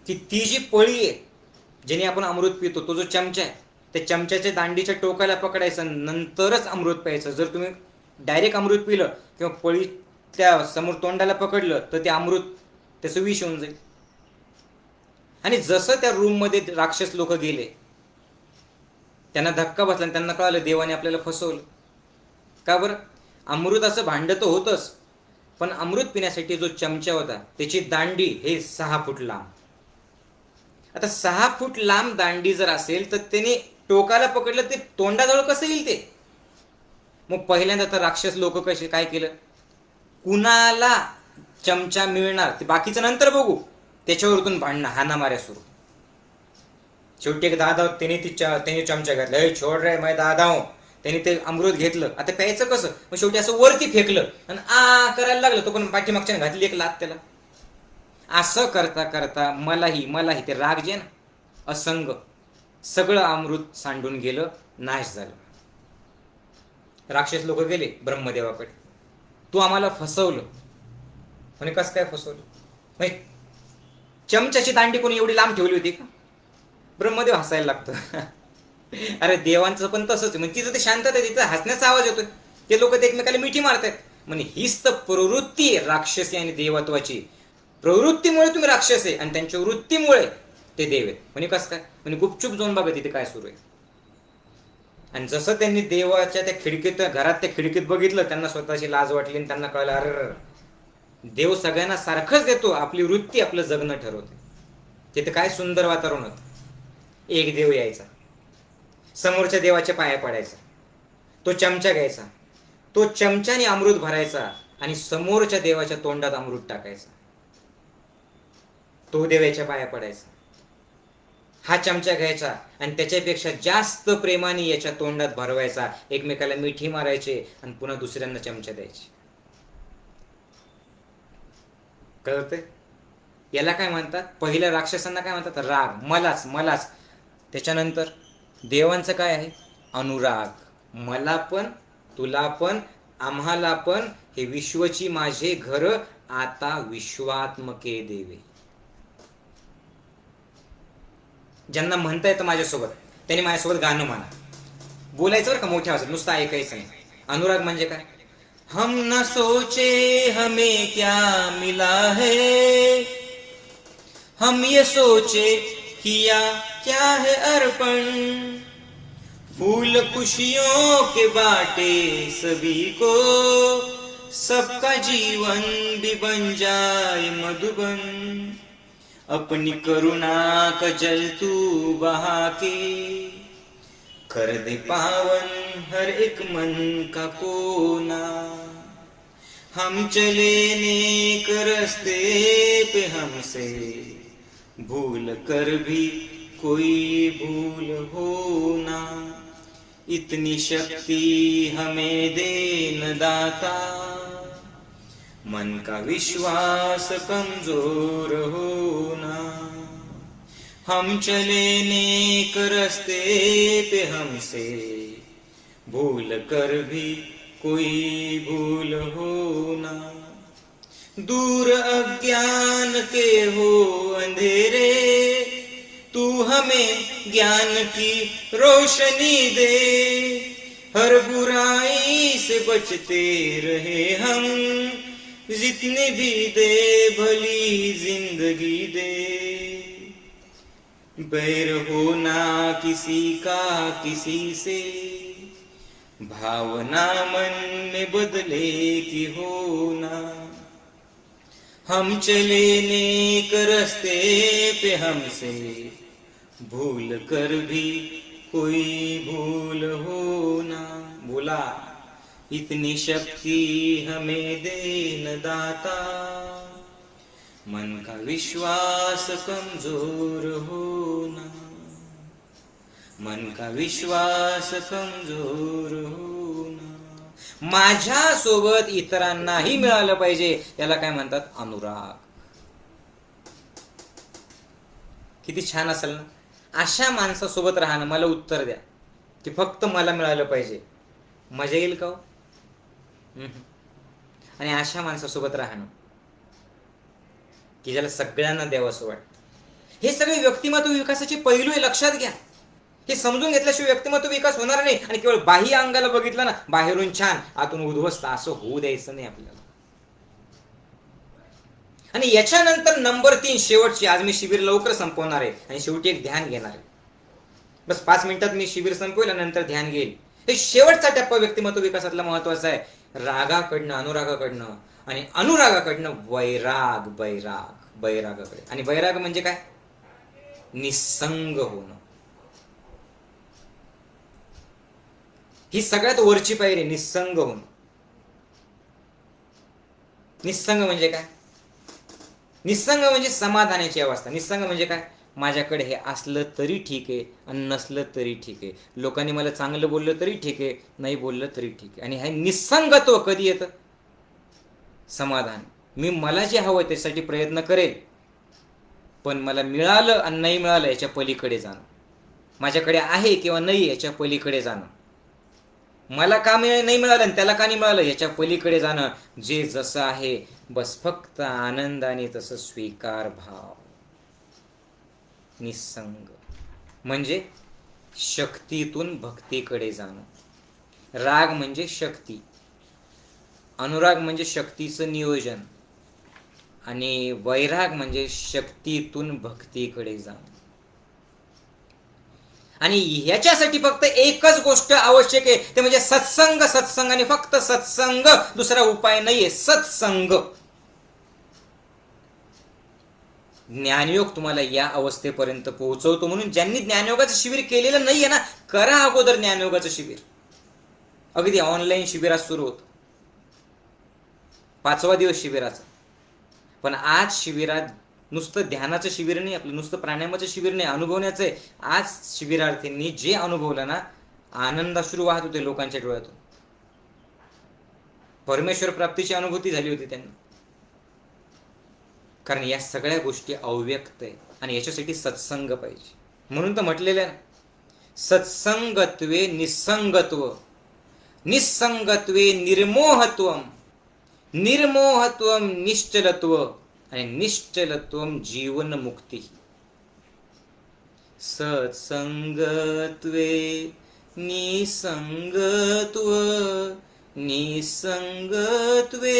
की ती जी पळी आहे ज्याने आपण अमृत पितो, तो जो चमचा आहे, त्या चमच्याच्या दांडीच्या टोकाला पकडायचं, नंतरच अमृत प्यायचं. जर तुम्ही डायरेक्ट अमृत पिलं किंवा पळी त्या समोर तोंडाला पकडलं तर ते अमृत त्याचं विष होऊन जाईल. आणि जसं त्या रूममध्ये राक्षस लोक गेले, त्यांना धक्का बसला आणि त्यांना कळालं देवाने आपल्याला फसवलं. का बरं? अमृताचं भांड तर होतंच, पण अमृत पिण्यासाठी जो चमचा होता त्याची दांडी हे 6 फूट लांब. आता 6 फूट लांब दांडी जर असेल तर त्याने टोकाला पकडलं, ते तोंडाजवळ कसं येईल ते? मग पहिल्यांदा तर राक्षस लोक कसे काय केलं, कुणाला चमचा मिळणार ते बाकीचं नंतर बघू, त्याच्यावरतून भांडणं, हाणामाऱ्या सुरू. शेवटी एक दादा त्याने चमचा घातला, हे छोड रे मैं दादा हूं. त्याने ते अमृत घेतलं, आता प्यायचं कसं? मग शेवटी असं वरती फेकलं आणि करायला लागलं, तो पण पाठीमागच्या घातली एक लात त्याला. असं करता करता मलाही ते राग जे ना, असंग, सगळं अमृत सांडून गेलं, नाश झालं. राक्षस लोक गेले ब्रह्मदेवाकडे, तू आम्हाला फसवलं. म्हणे कसं काय फसवलं? चमच्याची दांडी कोणी एवढी लांब ठेवली होती का? ब्रह्मदेव हसायला लागतं. अरे देवांचं पण तसंच आहे. म्हणजे तिथं ते शांतता आहे, तिथं हसण्याचा आवाज येतोय, ते लोक ते एकमेकाला मिठी मारतायत. म्हणजे हीच तर प्रवृत्ती आहे राक्षसी आणि देवत्वाची. प्रवृत्तीमुळे तुम्ही राक्षस आहे आणि त्यांच्या वृत्तीमुळे ते देव आहेत. म्हणजे कसं काय? म्हणजे गुपचूप जाऊन बघा तिथे काय सुरू आहे. आणि जसं त्यांनी देवाच्या त्या खिडकीत, घरात त्या खिडकीत बघितलं, त्यांना स्वतःची लाज वाटली आणि त्यांना कळलं, अरे देव सगळ्यांना सारखंच देतो, आपली वृत्ती आपलं जगणं ठरवते. तिथे काय सुंदर वातावरण होतं. एक देव यायचा, समोरच्या देवाच्या पाया पडायचा, तो चमचा घ्यायचा, तो चमच्याने अमृत भरायचा आणि समोरच्या देवाच्या तोंडात अमृत टाकायचा. तो देवाच्या पाया पडायचा, हा चमचा घ्यायचा आणि त्याच्यापेक्षा जास्त प्रेमाने याच्या तोंडात भरवायचा, एकमेकाला मिठी मारायचे आणि पुन्हा दुसऱ्यांना चमचा द्यायचे. कळतंय? याला काय म्हणतात? पहिल्या राक्षसांना काय म्हणतात? राग, मलाच. त्याच्यानंतर देवांचं काय आहे? अनुराग. मला पण, तुला पण, आम्हाला पण, हे विश्वची माझे घर, आता विश्वात्मके देवे. ज्यांना म्हणता येतं माझ्यासोबत, त्यांनी माझ्यासोबत गाणं म्हणा, बोलायचं बरं का मोठ्या आवाजात, नुसतं ऐकायचं नाही. अनुराग म्हणजे काय? हम न सोचे हमें क्या मिला है, हम ये सोचे किया क्या है अर्पण, फूल खुशियों के बाटे सभी को, सबका जीवन भी बन जाए मधुबन, अपनी करुणा का जल तू बहा के, कर दे पावन हर एक मन का कोना, हम चले नेक रस्ते पे हमसे भूल कर भी कोई भूल हो ना, इतनी शक्ति हमें देन दाता, मन का विश्वास कमजोर होना, हम चले नेक रस्ते पे हमसे भूल कर भी कोई भूल होना, दूर अज्ञान के हो अंधेरे, तू हमें ज्ञान की रोशनी दे, हर बुराई से बचते रहे हम, जितने भी दे भली जिंदगी दे. बैर होना किसी का किसी से, भावना मन में बदले की होना। हम चले नेक रस्ते पे हमसे, भूल कर भी कोई भूल होना। बोला इतनी शक्ति हमें देन दाता, मन का विश्वास कमजोर होना, मन का विश्वास कमजोर होना। माझ्या सोबत इतरांनाही मिळालं पाहिजे, याला काय म्हणतात? अनुराग. किती छान असेल ना. अशा माणसासोबत राहणं. मला उत्तर द्या की फक्त मला मिळालं पाहिजे, मजा येईल का हो? आणि अशा माणसासोबत राहणं की ज्याला सगळ्यांना द्यावं असं वाटतं. हे सगळे व्यक्तिमत्व विकासाचे पैलू हे लक्षात घ्या. हे समजून घेतल्याशिवाय व्यक्तिमत्व विकास होणार नाही. आणि केवळ बाह्य अंगाला बघितलं ना, बाहेरून छान आतून उद्ध्वस्त, असं होऊ द्यायचं नाही आपल्याला. आणि याच्यानंतर नंबर 3 शेवटची. आज मी शिबिर लवकर संपवणार आहे आणि शेवटी एक ध्यान घेणार आहे. बस 5 मिनिटात मी शिबिर संपवेल आणि नंतर ध्यान घेईल. हे शेवटचा टप्पा व्यक्तिमत्व विकासातला महत्वाचा आहे. रागाकडनं अनुरागाकडनं आणि अनुरागाकडनं वैराग, बैरागाकडे. आणि वैराग म्हणजे काय? निसंग होणं. ही सगळ्यात वरची पायरी, निसंग होणं. निसंग म्हणजे काय? निसंग म्हणजे समाधानाची अवस्था. निसंग म्हणजे काय? माझ्याकडे हे असलं तरी ठीक आहे आणि नसलं तरी ठीक आहे. लोकांनी मला चांगलं बोललं तरी ठीक आहे, नाही बोललं तरी ठीक आहे. आणि हे निसंगत्व कधी येतं? समाधान. मी मला जे हवं त्यासाठी प्रयत्न करेल, पण मला मिळालं आणि नाही मिळालं याच्या पलीकडे जाणं. माझ्याकडे आहे किंवा नाही याच्या पलीकडे जाणं. मला का नाही मिळालं आणि त्याला का नाही मिळालं याच्या पलीकडे जाणं. जे जसं आहे बस फक्त आनंदाने तसं स्वीकार भाव. निसंग म्हणजे शक्तीतून भक्तीकडे जाणं. राग म्हणजे शक्ती, अनुराग म्हणजे शक्तीचं नियोजन, आणि वैराग म्हणजे शक्तीतून भक्तीकडे जाणं. आणि ह्याच्यासाठी फक्त एकच गोष्ट आवश्यक आहे, ते म्हणजे सत्संग. सत्संग आणि फक्त सत्संग, दुसरा उपाय नाहीये. सत्संग. ज्ञानयोग तुम्हाला या अवस्थेपर्यंत पोहोचवतो. म्हणून ज्यांनी ज्ञानयोगाचं शिबिर केलेलं नाहीये ना, करा अगोदर ज्ञानयोगाचं शिबिर. अगदी ऑनलाईन शिबिरात सुरू होतं, 5वा दिवस शिबिराचा. पण आज शिबिरात नुसतं ध्यानाचं शिबिर नाही, आपलं नुसतं प्राणायामाचं शिबिर नाही, अनुभवण्याचं आहे. आज शिबिरार्थींनी जे अनुभवलं ना, आनंदाश्रू वाहत होते लोकांच्या डोळ्यातून. परमेश्वर प्राप्तीची अनुभूती झाली होती त्यांना. कारण या सगळ्या गोष्टी अव्यक्त आहे आणि याच्यासाठी सत्संग पाहिजे. म्हणून तर म्हटलेलं आहे, सत्संगत्वे निसंगत्व, निसंगत्वे निर्मोहत्वम, निर्मोहत्वम निश्चलत्व, आणि निश्चलत्वम जीवन मुक्ती. सत्संगत्वे निसंगत्व, निसंगत्वे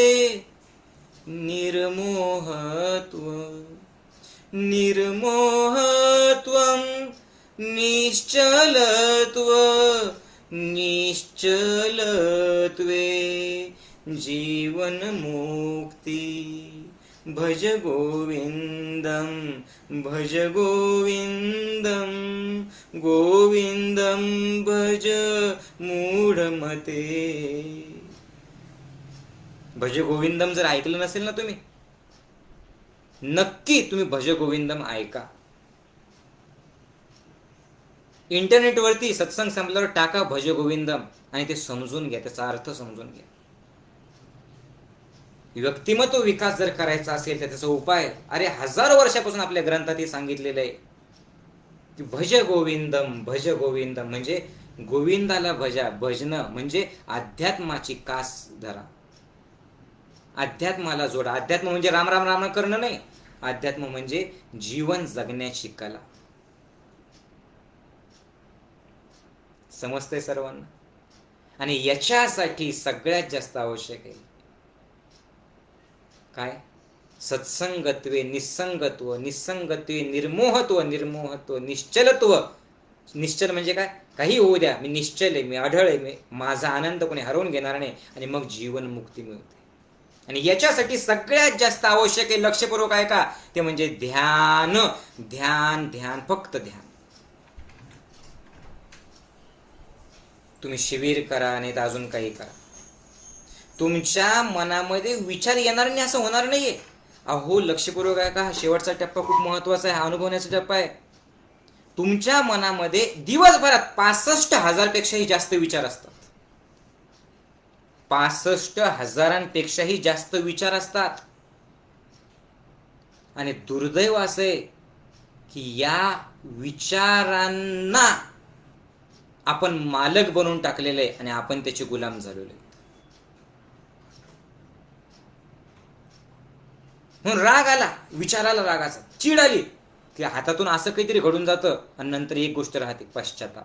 निर्मोहत्व, निर्मोहत्वं निश्चलत्व, निश्चलत्वे जीवन मुक्ती. भज गोविंदम, भज गोविंदम, गोविंदम भज मूढमते. भज गोविंदम जर ऐकलं नसेल ना तुम्ही, नक्की तुम्ही भज गोविंदम ऐका. इंटरनेटवरती सत्संग संपल्यावर टाका भज गोविंदम आणि ते समजून घ्या, त्याचा अर्थ समजून घ्या. व्यक्तिमत्व विकास जर करायचा असेल तर त्याचा उपाय, अरे हजारो वर्षापासून आपल्या ग्रंथात हे सांगितलेलं आहे की भज गोविंदम, भज गोविंदम म्हणजे गोविंदाला भजा. भजनं म्हणजे अध्यात्माची कास धरा, अध्यात्माला जोडा. अध्यात्म म्हणजे राम राम राम करणं नाही, अध्यात्म म्हणजे जीवन जगण्याची कला. समजतंय सर्वांना? आणि याच्यासाठी सगळ्यात जास्त आवश्यक आहे काय? सत्संगत्वे निस्संगत्व, निस्संगत्वे निर्मोहत्व, निर्मोहत्व निश्चलत्व. निश्चल म्हणजे काय? काही होऊ द्या, मी निश्चल आहे, मी अढळ आहे, मी माझा आनंद कोणी हरवून घेणार नाही, आणि मग जीवन मुक्ती मिळते. आणि याच्यासाठी सगळ्यात जास्त आवश्यक आहे, लक्षपूर्वक आहे का, ते म्हणजे ध्यान. ध्यान ध्यान, फक्त ध्यान. तुम्ही शिबिर करा, नाही तर अजून काही करा, तुमच्या मनामध्ये विचार येणार नाही असं होणार नाहीये. अहो लक्षपूर्वक आहे का, हा शेवटचा टप्पा खूप महत्वाचा आहे, हा अनुभवण्याचा टप्पा आहे. तुमच्या मनामध्ये दिवसभरात 65,000 पेक्षाही जास्त विचार असतात. 65,000पेक्षाही जास्त विचार असतात. आणि दुर्दैव असं आहे की या विचारांना आपण मालक बनवून टाकलेलं आहे आणि आपण त्याचे गुलाम झालेलो आहे. म्हणून राग आला, विचाराला रागाचा, चीड आली की हातातून असं काहीतरी घडून जातं, आणि नंतर एक गोष्ट राहते, पश्चाताप.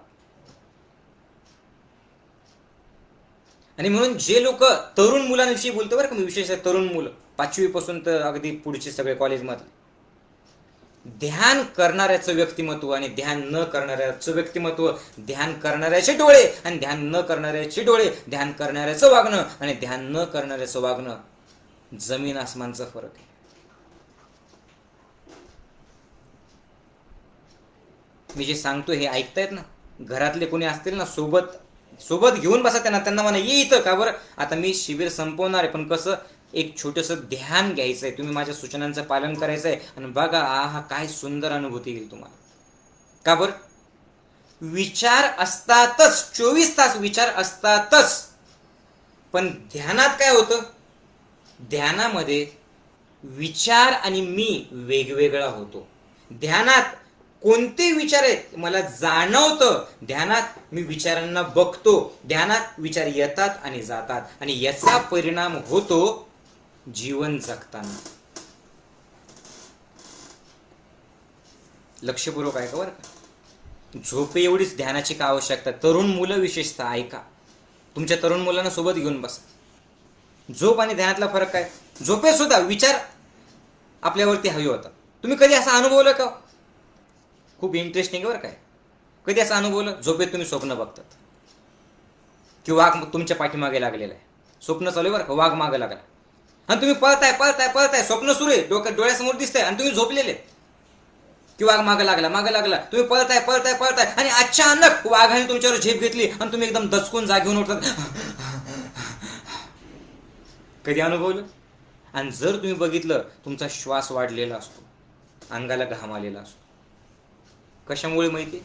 आणि म्हणून जे लोक तरुण मुलांविषयी बोलतो बरं का मी, विशेष तरुण मुलं 5वी पासून तर अगदी पुढचे सगळे कॉलेजमधले, ध्यान करणाऱ्याचं व्यक्तिमत्व आणि ध्यान न करणाऱ्याचं व्यक्तिमत्व, ध्यान करणाऱ्याचे डोळे आणि ध्यान न करणाऱ्याचे डोळे, ध्यान करणाऱ्याचं वागणं आणि ध्यान न करणाऱ्याचं वागणं, जमीन आसमानचा फरक आहे. मी जे सांगतो हे ऐकतायत ना, घरातले कोणी असतील ना, सोबत घेऊन बसा त्यांना, त्यांना म्हणा ये इथं. का बरं, आता मी शिबिर संपवणार आहे, पण कसं एक छोटंसं ध्यान घ्यायचं आहे, तुम्ही माझ्या सूचनांचं पालन करायचं आहे, आणि बघा हा काय सुंदर अनुभूती येईल तुम्हाला. का बरं, विचार असतातच, 24 तास विचार असतातच, पण ध्यानात काय होतं, ध्यानामध्ये विचार आणि मी वेगवेगळा होतो. ध्यानात कोणते विचार आहेत मला जाणवतं, ध्यानात मी विचारांना बघतो, ध्यानात विचार येतात आणि जातात, आणि याचा परिणाम होतो जीवन जगताना. लक्षपूर्वक ऐका बरं का, झोपे एवढीच ध्यानाची का आवश्यकता. तरुण मुलं विशेषतः ऐका, तुमच्या तरुण मुलांना सोबत घेऊन बसा. झोप आणि ध्यानातला फरक काय, झोपेत सुद्धा विचार आपल्यावरती हवी होता. तुम्ही कधी असं अनुभवलं का, खूप इंटरेस्टिंग बरं काय, कधी असं अनुभवलं, झोपेत तुम्ही स्वप्न बघतात की वाघ तुमच्या पाठीमागे लागलेला आहे, स्वप्न चालू आहे बरं का, वाघ मागे लागला, आणि तुम्ही पळताय पळताय पळताय, स्वप्न सुरू आहे, डोळ्यासमोर दिसतंय, आणि तुम्ही झोपलेले की वाघ मागे लागला, तुम्ही पळताय पळताय पळताय, आणि अचानक वाघाने तुमच्यावर झेप घेतली आणि तुम्ही एकदम दचकून जागेऊन उठतात. कधी अनुभवलं. आणि जर तुम्ही बघितलं, तुमचा श्वास वाढलेला असतो, अंगाला घाम आलेला असतो. कशामुळे माहिती,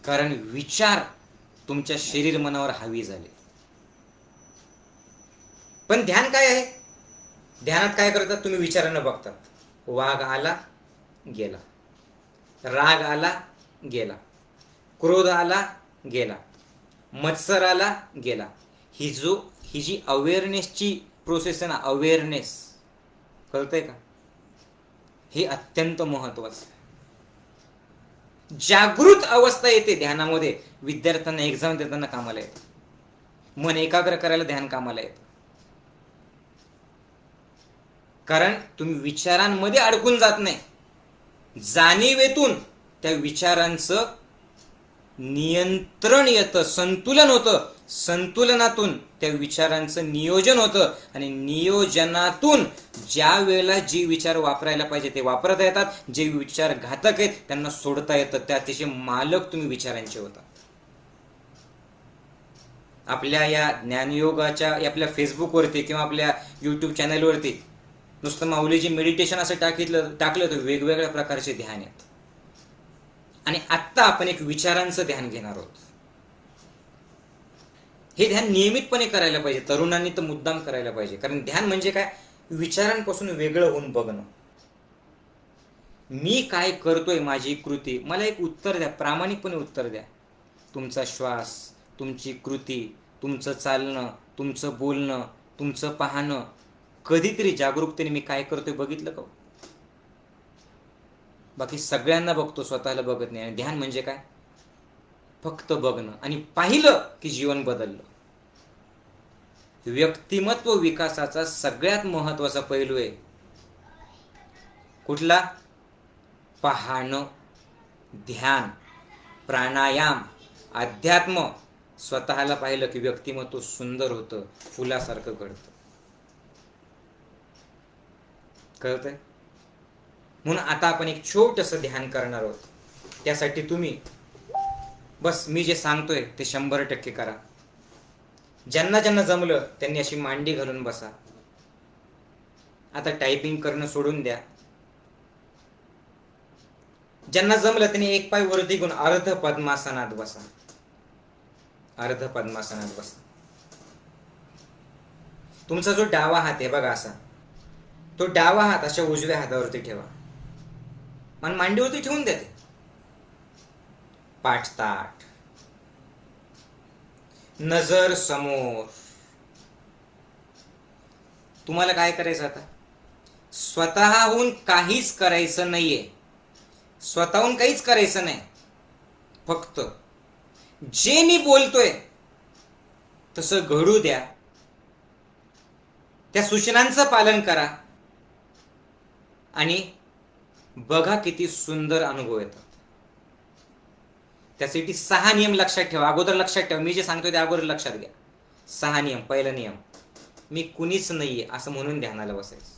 कारण विचार तुमच्या शरीर मनावर हावी झाले. पण ध्यान काय आहे, ध्यानात काय करतात, तुम्ही विचारांना बघतात, वाघ आला गेला, राग आला गेला, क्रोध आला गेला, मत्सर आला गेला. ही जी अवेअरनेसची प्रोसेस आहे ना, अवेअरनेस, कळतंय का, हे अत्यंत महत्वाचं. जागृत अवस्था येते ध्यानामध्ये. विद्यार्थ्यांना एक्झाम देताना कामाला येतं, मन एकाग्र करायला ध्यान कामाला येतं, कारण तुम्ही विचारांमध्ये अडकून जात नाही, जाणीवेतून त्या विचारांचं नियंत्रण येतं, संतुलन होतं, संतुलनातून त्या विचारांचं नियोजन होतं, आणि नियोजनातून ज्या वेळेला जे विचार वापरायला पाहिजे ते वापरता येतात, जे विचार घातक आहेत त्यांना सोडता येतं. त्या अतिशय मालक तुम्ही विचारांचे होता. आपल्या या ज्ञानयोगाच्या आपल्या फेसबुकवरती किंवा आपल्या यूट्यूब चॅनलवरती नुसतं माऊलीजी मेडिटेशन असं टाकलं तर वेगवेगळ्या प्रकारचे ध्यान आहेत. आणि आत्ता आपण एक विचारांचं ध्यान घेणार आहोत. हे ध्यान नियमितपणे करायला पाहिजे, तरुणांनी तर मुद्दाम करायला पाहिजे. कारण ध्यान म्हणजे काय, विचारांपासून वेगळं होऊन बघणं. मी काय करतोय, माझी कृती, मला एक उत्तर द्या, प्रामाणिकपणे उत्तर द्या. तुमचा श्वास, तुमची कृती, तुमचं चालणं, तुमचं बोलणं, तुमचं पाहणं, कधीतरी जागरूकतेने मी काय करतोय बघितलं का? बाकी सगळ्यांना बघतो, स्वतःला बघत नाही. आणि ध्यान म्हणजे काय, फक्त बघणं आणि पाहिलं की जीवन बदललं. व्यक्तिमत्व विकासाचा सगळ्यात महत्वाचा पैलू आहे कुठला? पाहणं, ध्यान, प्राणायाम, अध्यात्म. स्वतःला पाहिलं की व्यक्तिमत्व सुंदर होतं, फुलासारखं घडतं. कळतंय? म्हणून आता आपण एक छोटंसं ध्यान करणार आहोत. त्यासाठी तुम्ही बस मी जे सांगतोय ते 100% करा. ज्यांना ज्यांना जमलं त्यांनी अशी मांडी घालून बसा. आता टायपिंग करणं सोडून द्या. ज्यांना जमलं त्यांनी एक पाय वरती घेऊन अर्ध पद्मासनात बसा. अर्ध पद्मासनात बसा. तुमचा जो डावा हात आहे बघा असा, तो डावा हात अशा उजव्या हातावरती ठेवा आणि मांडीवरती ठेवून द्या. ते पाठ ताठ, नजर समोर. तुम्हाला काय करायचं आता? स्वतःहून काहीच करायचं नाहीये. स्वतःहून काहीच करायचं नाही. फक्त जे मी बोलतोय तसं घडू द्या. त्या सूचनांचं पालन करा आणि बघा किती सुंदर अनुभव येतात. त्यासाठी 6 नियम लक्षात ठेवा. अगोदर लक्षात ठेवा, मी जे सांगतोय ते अगोदर लक्षात घ्या. 6 नियम. पहिला नियम, मी कुणीच नाहीये असं म्हणून ध्यानाला बसायचं.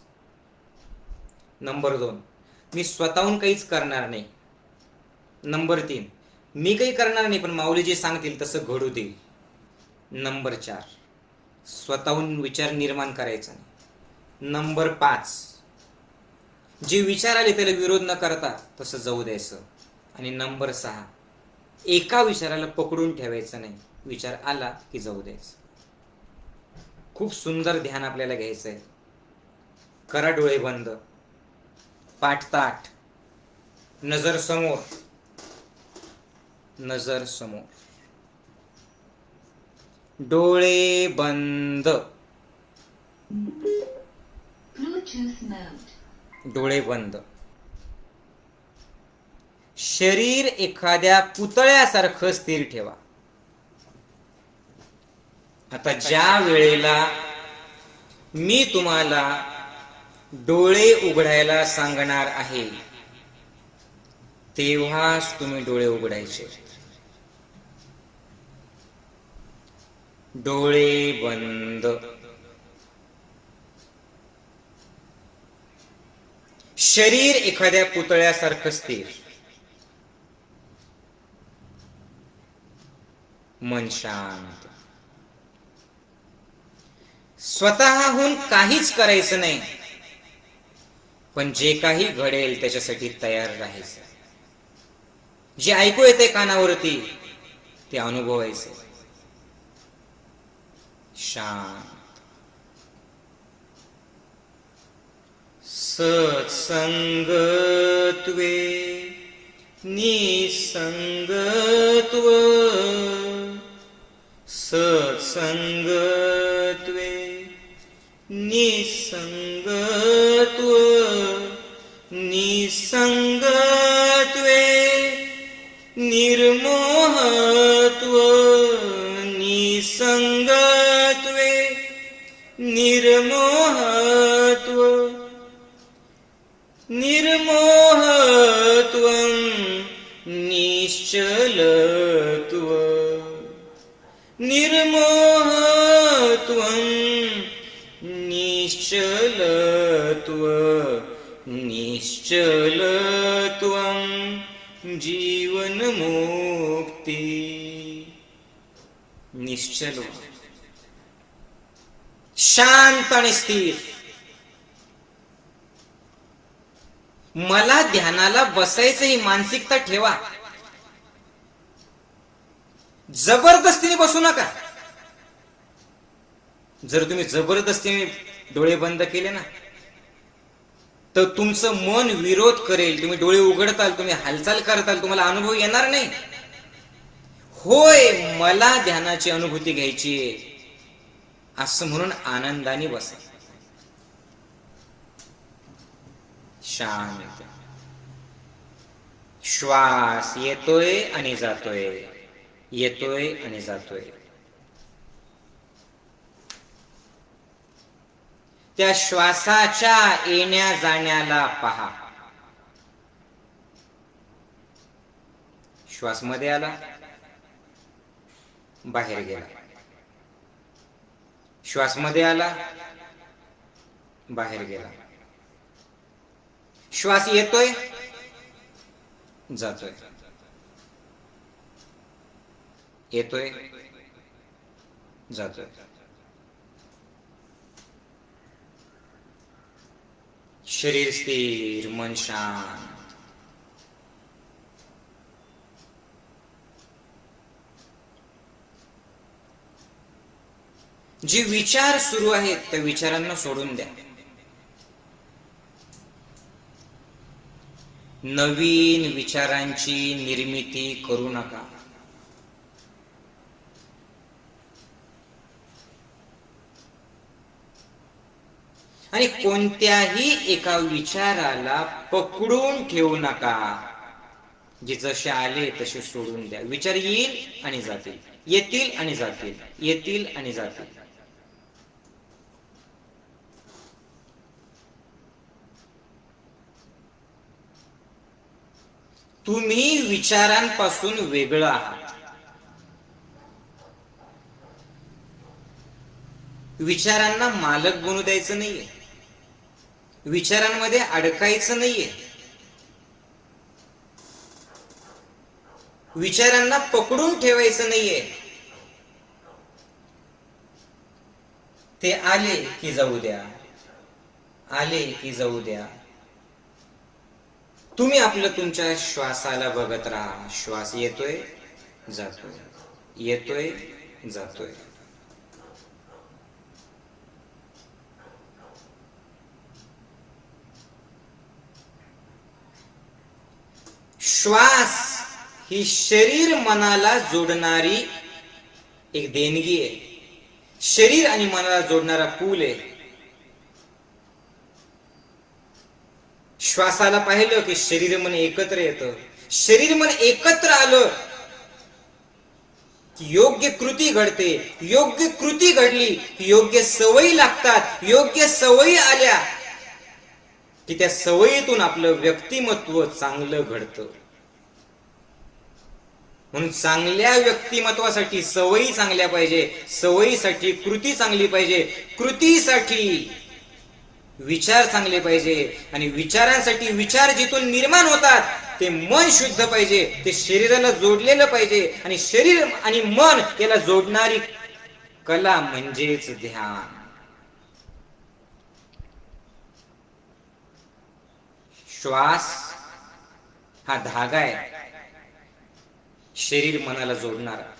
नंबर 2, मी स्वतःहून काहीच करणार नाही. नंबर 3, मी काही करणार नाही पण माऊली जे सांगतील तसं घडू देईल. नंबर 4, स्वतःहून विचार निर्माण करायचा नाही. नंबर 5, जे विचार आले त्याला विरोध न करता तसं जाऊ द्यायचं. आणि नंबर 6, एका विचाराला पकडून ठेवायचं नाही. विचार आला की जाऊ द्यायचं. खूप सुंदर ध्यान आपल्याला घ्यायचं आहे. करा डोळे बंद, पाठ ताठ, नजर समोर, नजर समोर, डोळे बंद, डोळे बंद. शरीर एखाद्या पुतळ्यासारखं स्थिर ठेवा. आता ज्या वेळेला मी तुम्हाला डोळे उघडायला सांगणार आहे तेव्हाच तुम्ही डोळे उघडायचे. डोळे बंद. शरीर एखाद्या पुतळ्यासारखं स्थिर, मन शांत. स्वतःहून काहीच करायचं नाही पण जे काही घडेल त्याच्यासाठी तयार राहायचं. जे ऐकू येते कानावरती ते अनुभवायचं. शांत. सत्संगत्वे निसंगत्व, सत्संगत्वे निसंगत्व, निसंगत्वे निर्मोहत्व, निसंगत्वे निर्मोहत्व, निर्मोहत्वं निश्चलत्व, निर्मोहत्वं निश्चलत्व, निश्चलत्वं जीवनमुक्ती. निश्चल, शांत आणि स्थिर. मला ध्यानाला बसायचं ही मानसिकता ठेवा. जबरदस्तीने बसू नका. जर तुम्ही जबरदस्तीने डोळे बंद केले ना तर तुमचं मन विरोध करेल. तुम्ही डोळे उघडताल, तुम्ही हालचाल करताल, तुम्हाला अनुभव येणार नाही. होय, मला ध्यानाची अनुभूती घ्यायची असं म्हणून आनंदाने बसा. शांत. श्वास येतोय आणि जातोय, येतोय आणि जातोय. त्या श्वासाच्या येण्या जाण्याला पहा. श्वास मध्ये आला, बाहेर गेला. श्वास मध्ये आला, बाहेर गेला. श्वास येतोय, जातोय, येतोय, जातोय. शरीर स्थिर, मन शांत. जे विचार सुरू आहेत त्या विचारांना सोडून द्या. नवीन विचारांची निर्मिती करू नका. आणि कोणत्याही एका विचाराला पकडून ठेवू नका. जे जसे आले तसे सोडून द्या. विचार येईल आणि जातील, येतील आणि जातील, येतील आणि जातील. तुम्ही विचारांपासून वेगळं आहात. विचारांना मालक बनू द्यायचं नाहीये. विचारांमध्ये अडकायचं नाहीये. विचारांना पकडून ठेवायचं नाहीये. ते आले की जाऊ द्या, आले की जाऊ द्या. तुम्ही आपलं तुमच्या श्वासाला बघत राहा. श्वास येतोय, जातोय, येतोय, जातोय. श्वास ही शरीर मनाला जोडणारी एक देणगी आहे. शरीर आणि मनाला जोडणारा पूल आहे. श्वासाला पाहिलं की शरीर मन एकत्र येतं. शरीर मन एकत्र आलं की योग्य कृती घडते. योग्य कृती घडली की योग्य सवयी लागतात. योग्य सवयी आल्या की त्या सवयीतून आपलं व्यक्तिमत्व चांगलं घडतं. म्हणून चांगल्या व्यक्तिमत्वासाठी सवयी चांगल्या पाहिजे. सवयीसाठी कृती चांगली पाहिजे. कृतीसाठी विचार चांगले पाहिजे. आणि विचारांसाठी विचार जिथून निर्माण होतात ते मन शुद्ध पाहिजे. ते शरीराला जोडलेलं पाहिजे. आणि शरीर आणि मन याला जोडणारी कला म्हणजेच ध्यान. श्वास हा धागा आहे शरीर मनाला जोडणारा.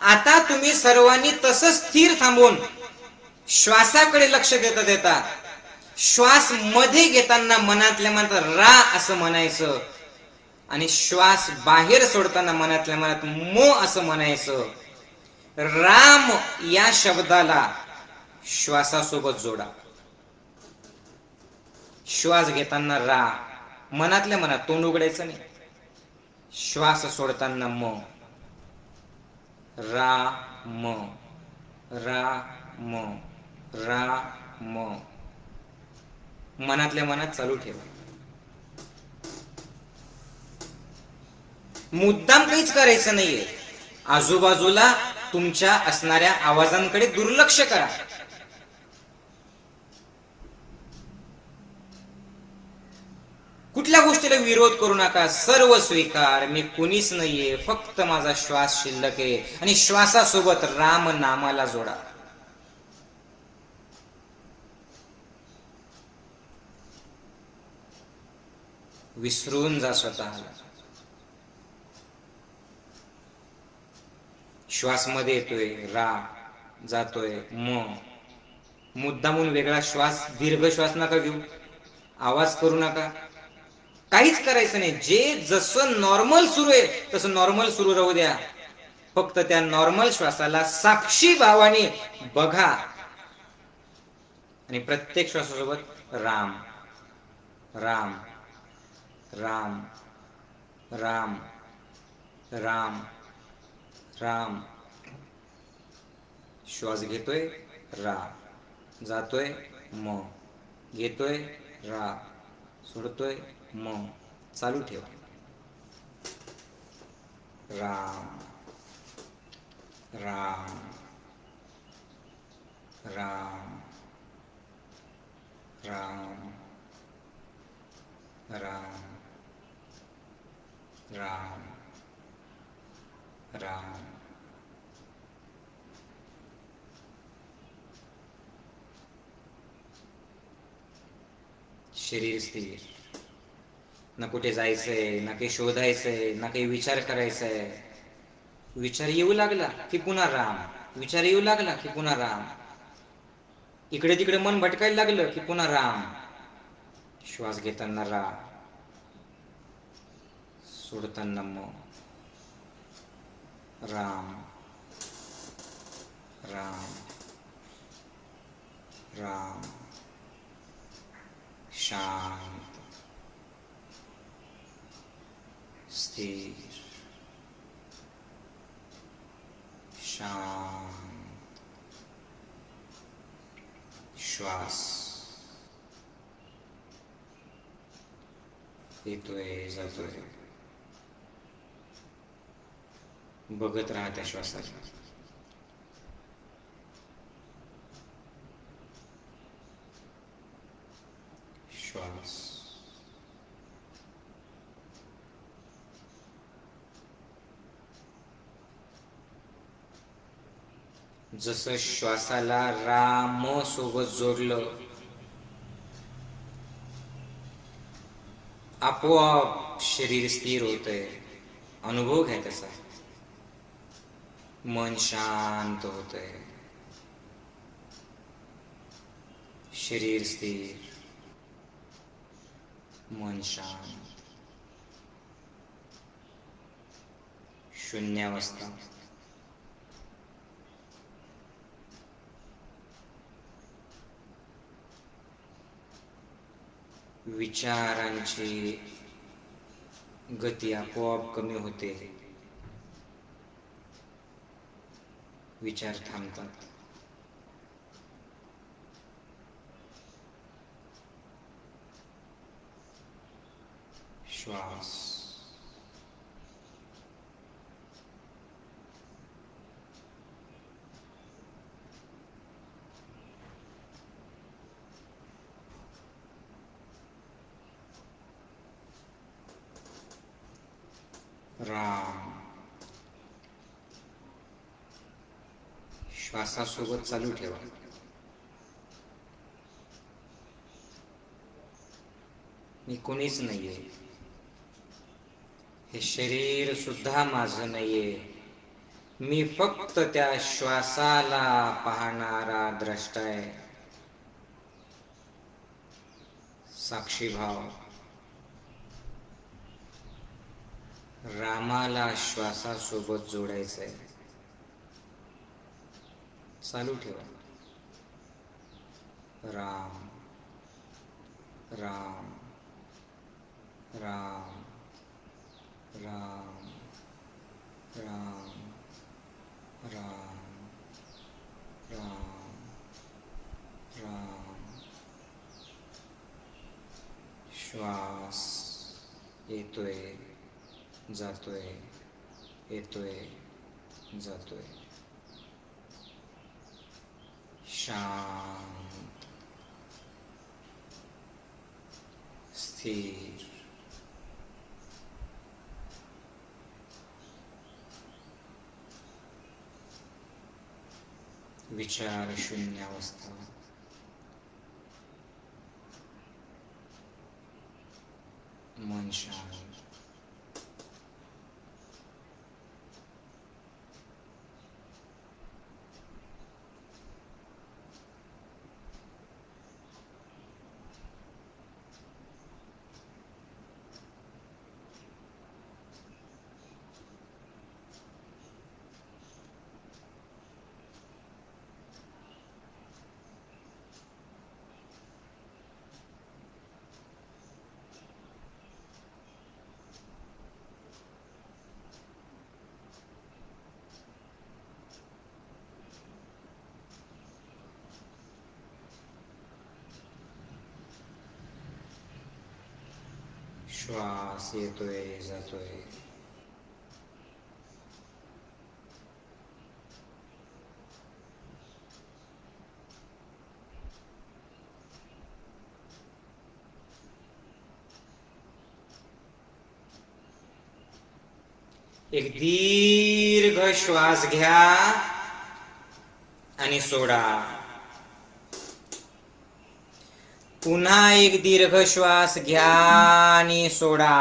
आता तुम्ही सर्वांनी तसंच स्थिर थांबून श्वासाकडे लक्ष देता देता श्वास मध्ये घेताना मनातल्या मनात रा असं म्हणायचं. आणि श्वास बाहेर सोडताना मनातल्या मनात मो असं म्हणायचं. राम या शब्दाला श्वासासोबत जोडा. श्वास घेताना रा, मनातल्या मनात, तोंड उघडायचं नाही. श्वास सोडताना म, रा म, रा म, रा म. मनातल्या मनात चालू ठेवा. मुद्दाम काहीच करायचं नाहीये. आजूबाजूला तुमच्या असणाऱ्या आवाजांकडे दुर्लक्ष करा. कुठल्या गोष्टीला विरोध करू नका. सर्व स्वीकार. मी कुणीच नाहीये, फक्त माझा श्वास शिल्लक आहे. आणि श्वासासोबत राम नामाला जोडा. विसरून जा स्वतःला. श्वास मध्ये येतोय रा, जातोय म. मुद्दामून वेगळा श्वास, दीर्घ श्वास नका घेऊ. आवाज करू नका. काहीच करायचं नाही. जे जसं नॉर्मल सुरू आहे तसं नॉर्मल सुरू राहू द्या. फक्त त्या नॉर्मल श्वासाला साक्षी भावाने बघा. आणि प्रत्येक श्वासासोबत राम, राम, राम, राम, राम, राम. श्वास घेतोय रा, जातोय म, घेतोय रा, सोडतोय म. चालू ठेवा. राम राम राम राम राम राम राम. शरीर स्थिर. ना कुठे जायचंय, ना काही शोधायचंय, ना काही विचार करायचाय. विचार येऊ लागला की पुन्हा राम, विचार येऊ लागला की पुन्हा राम. इकडे तिकडे मन भटकायला लागलं की पुन्हा राम. श्वास घेताना रा, सोडताना म. राम राम राम. शांत, स्थिर, शांत. श्वास येतोय जातोय. बघत राहा त्या श्वासाला. श्वास जसं श्वासाला राम सोबत जोडलं, आपोआप शरीर स्थिर होतंय. अनुभव घ्या त्याचा. मन शांत होतंय, शरीर स्थिर, मन शांत. शून्यावस्था. विचारांची गती आपोआप कमी होते. विचार थांबतात. श्वास राम. श्वासासोबत चालू ठेवा. मी कोणीच नाहीये. हे शरीर सुद्धा माझं नाहीये. मी फक्त त्या श्वासाला पाहणारा द्रष्टा आहे. साक्षीभाव. रामाला श्वासासोबत जोडायचंय. चालू ठेवा. राम राम राम राम राम राम राम राम. श्वास येतोय जातोय, येतोय जातोय. शांत, स्थिर. विचार शून्यावस्था. मन शांत. श्वास येतोय जातोय. एक दीर्घ श्वास घ्या आणि सोडा. पुन्हा एक दीर्घ श्वास घ्या आणि सोडा.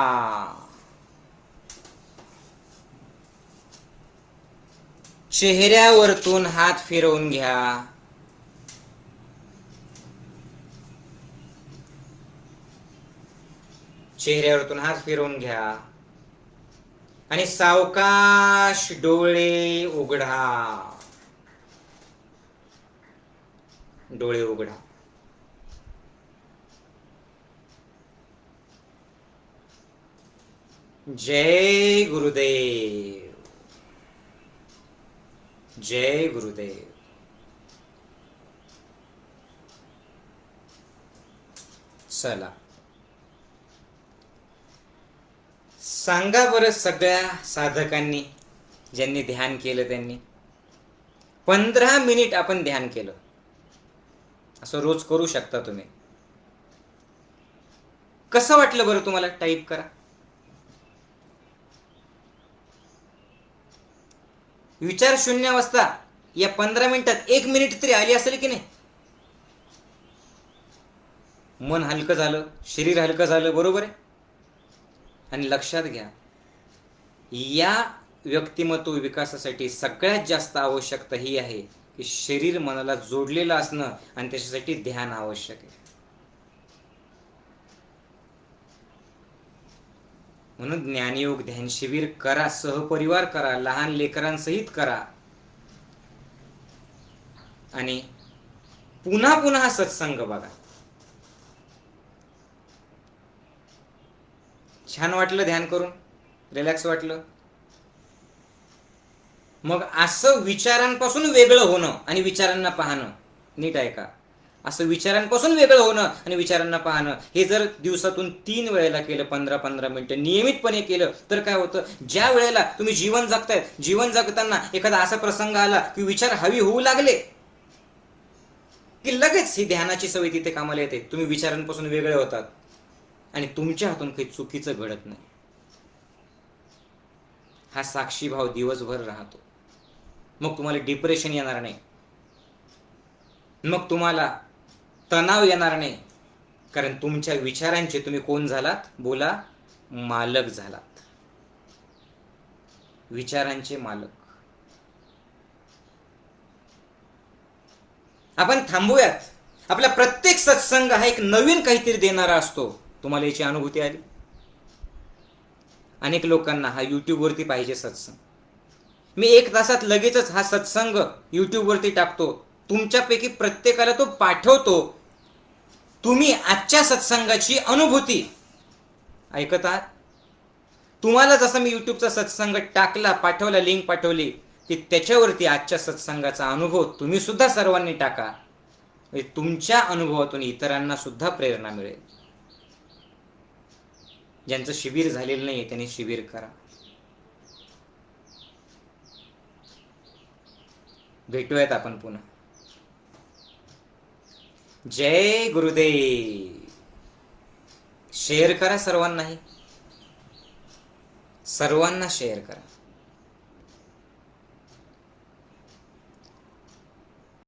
चेहऱ्यावरतून हात फिरवून घ्या. चेहऱ्यावरतून हात फिरवून घ्या आणि सावकाश डोळे उघडा. डोळे उघडा. जय गुरुदेव. जय गुरुदेव. चला सांगा बरं सगळ्या साधकांनी, ज्यांनी ध्यान केलं त्यांनी 15 मिनिट आपण ध्यान केलं. असं रोज करू शकता तुम्ही. कसं वाटलं बरं तुम्हाला? टाईप करा. विचार शून्य अवस्था या 15 मिनिटात 1 मिनिट तरी आली असेल की नाही? मन हलकं झालं, शरीर हलकं झालं, बरोबर आहे. आणि लक्षात घ्या, या व्यक्तिमत्व विकासासाठी सगळ्यात जास्त आवश्यकता ही आहे की शरीर मनाला जोडलेलं असणं, आणि त्याच्यासाठी ध्यान आवश्यक आहे. म्हणून ज्ञानयोग ध्यान शिबिर करा, सहपरिवार करा, लहान लेकरांसहित करा. आणि पुन्हा पुन्हा सत्संग बघा. छान वाटलं ध्यान करून? रिलॅक्स वाटलं? मग असं विचारांपासून वेगळं होणं आणि विचारांना पाहणं, नीट ऐका, असं विचारांपासून वेगळं होणं आणि विचारांना पाहणं, हे जर दिवसातून 3 वेळेला केलं, 15-15 मिनिटं नियमितपणे केलं, तर काय होतं, ज्या वेळेला तुम्ही जीवन जगताय, जीवन जगताना एखादा असा प्रसंग आला की विचार हवी होऊ लागले, की लगेच ही ध्यानाची सवय तिथे कामाला येते. तुम्ही विचारांपासून वेगळे होतात आणि तुमच्या हातून काही चुकीचं घडत नाही. हा साक्षी भाव दिवसभर राहतो. मग तुम्हाला डिप्रेशन येणार नाही, मग तुम्हाला तणाव येणार नाही, कारण तुमच्या विचारांचे तुम्ही कोण झालात? बोला, मालक झालात. विचारांचे मालक. आपण थांबूयात. आपला प्रत्येक सत्संग हा एक नवीन काहीतरी देणारा असतो. तुम्हाला याची अनुभूती आली? अनेक लोकांना हा यूट्यूबवरती पाहिजे सत्संग. मी 1 तासात लगेचच हा सत्संग यूट्यूबवरती टाकतो. तुमच्यापैकी प्रत्येकाला तो पाठवतो. तुम्ही आजच्या सत्संगाची अनुभूती ऐकत आहात? तुम्हाला जसं मी यूट्यूबचा सत्संग टाकला, पाठवला, लिंक पाठवली, की त्याच्यावरती आजच्या सत्संगाचा अनुभव तुम्ही सुद्धा सर्वांनी टाका. तुमच्या अनुभवातून इतरांना सुद्धा प्रेरणा मिळेल. ज्यांचं शिबिर झालेलं नाही त्यांनी शिबिर करा. भेटूयात आपण पुन्हा. जय गुरुदेव. शेअर करा सर्वांनाही, सर्वांना शेअर करा.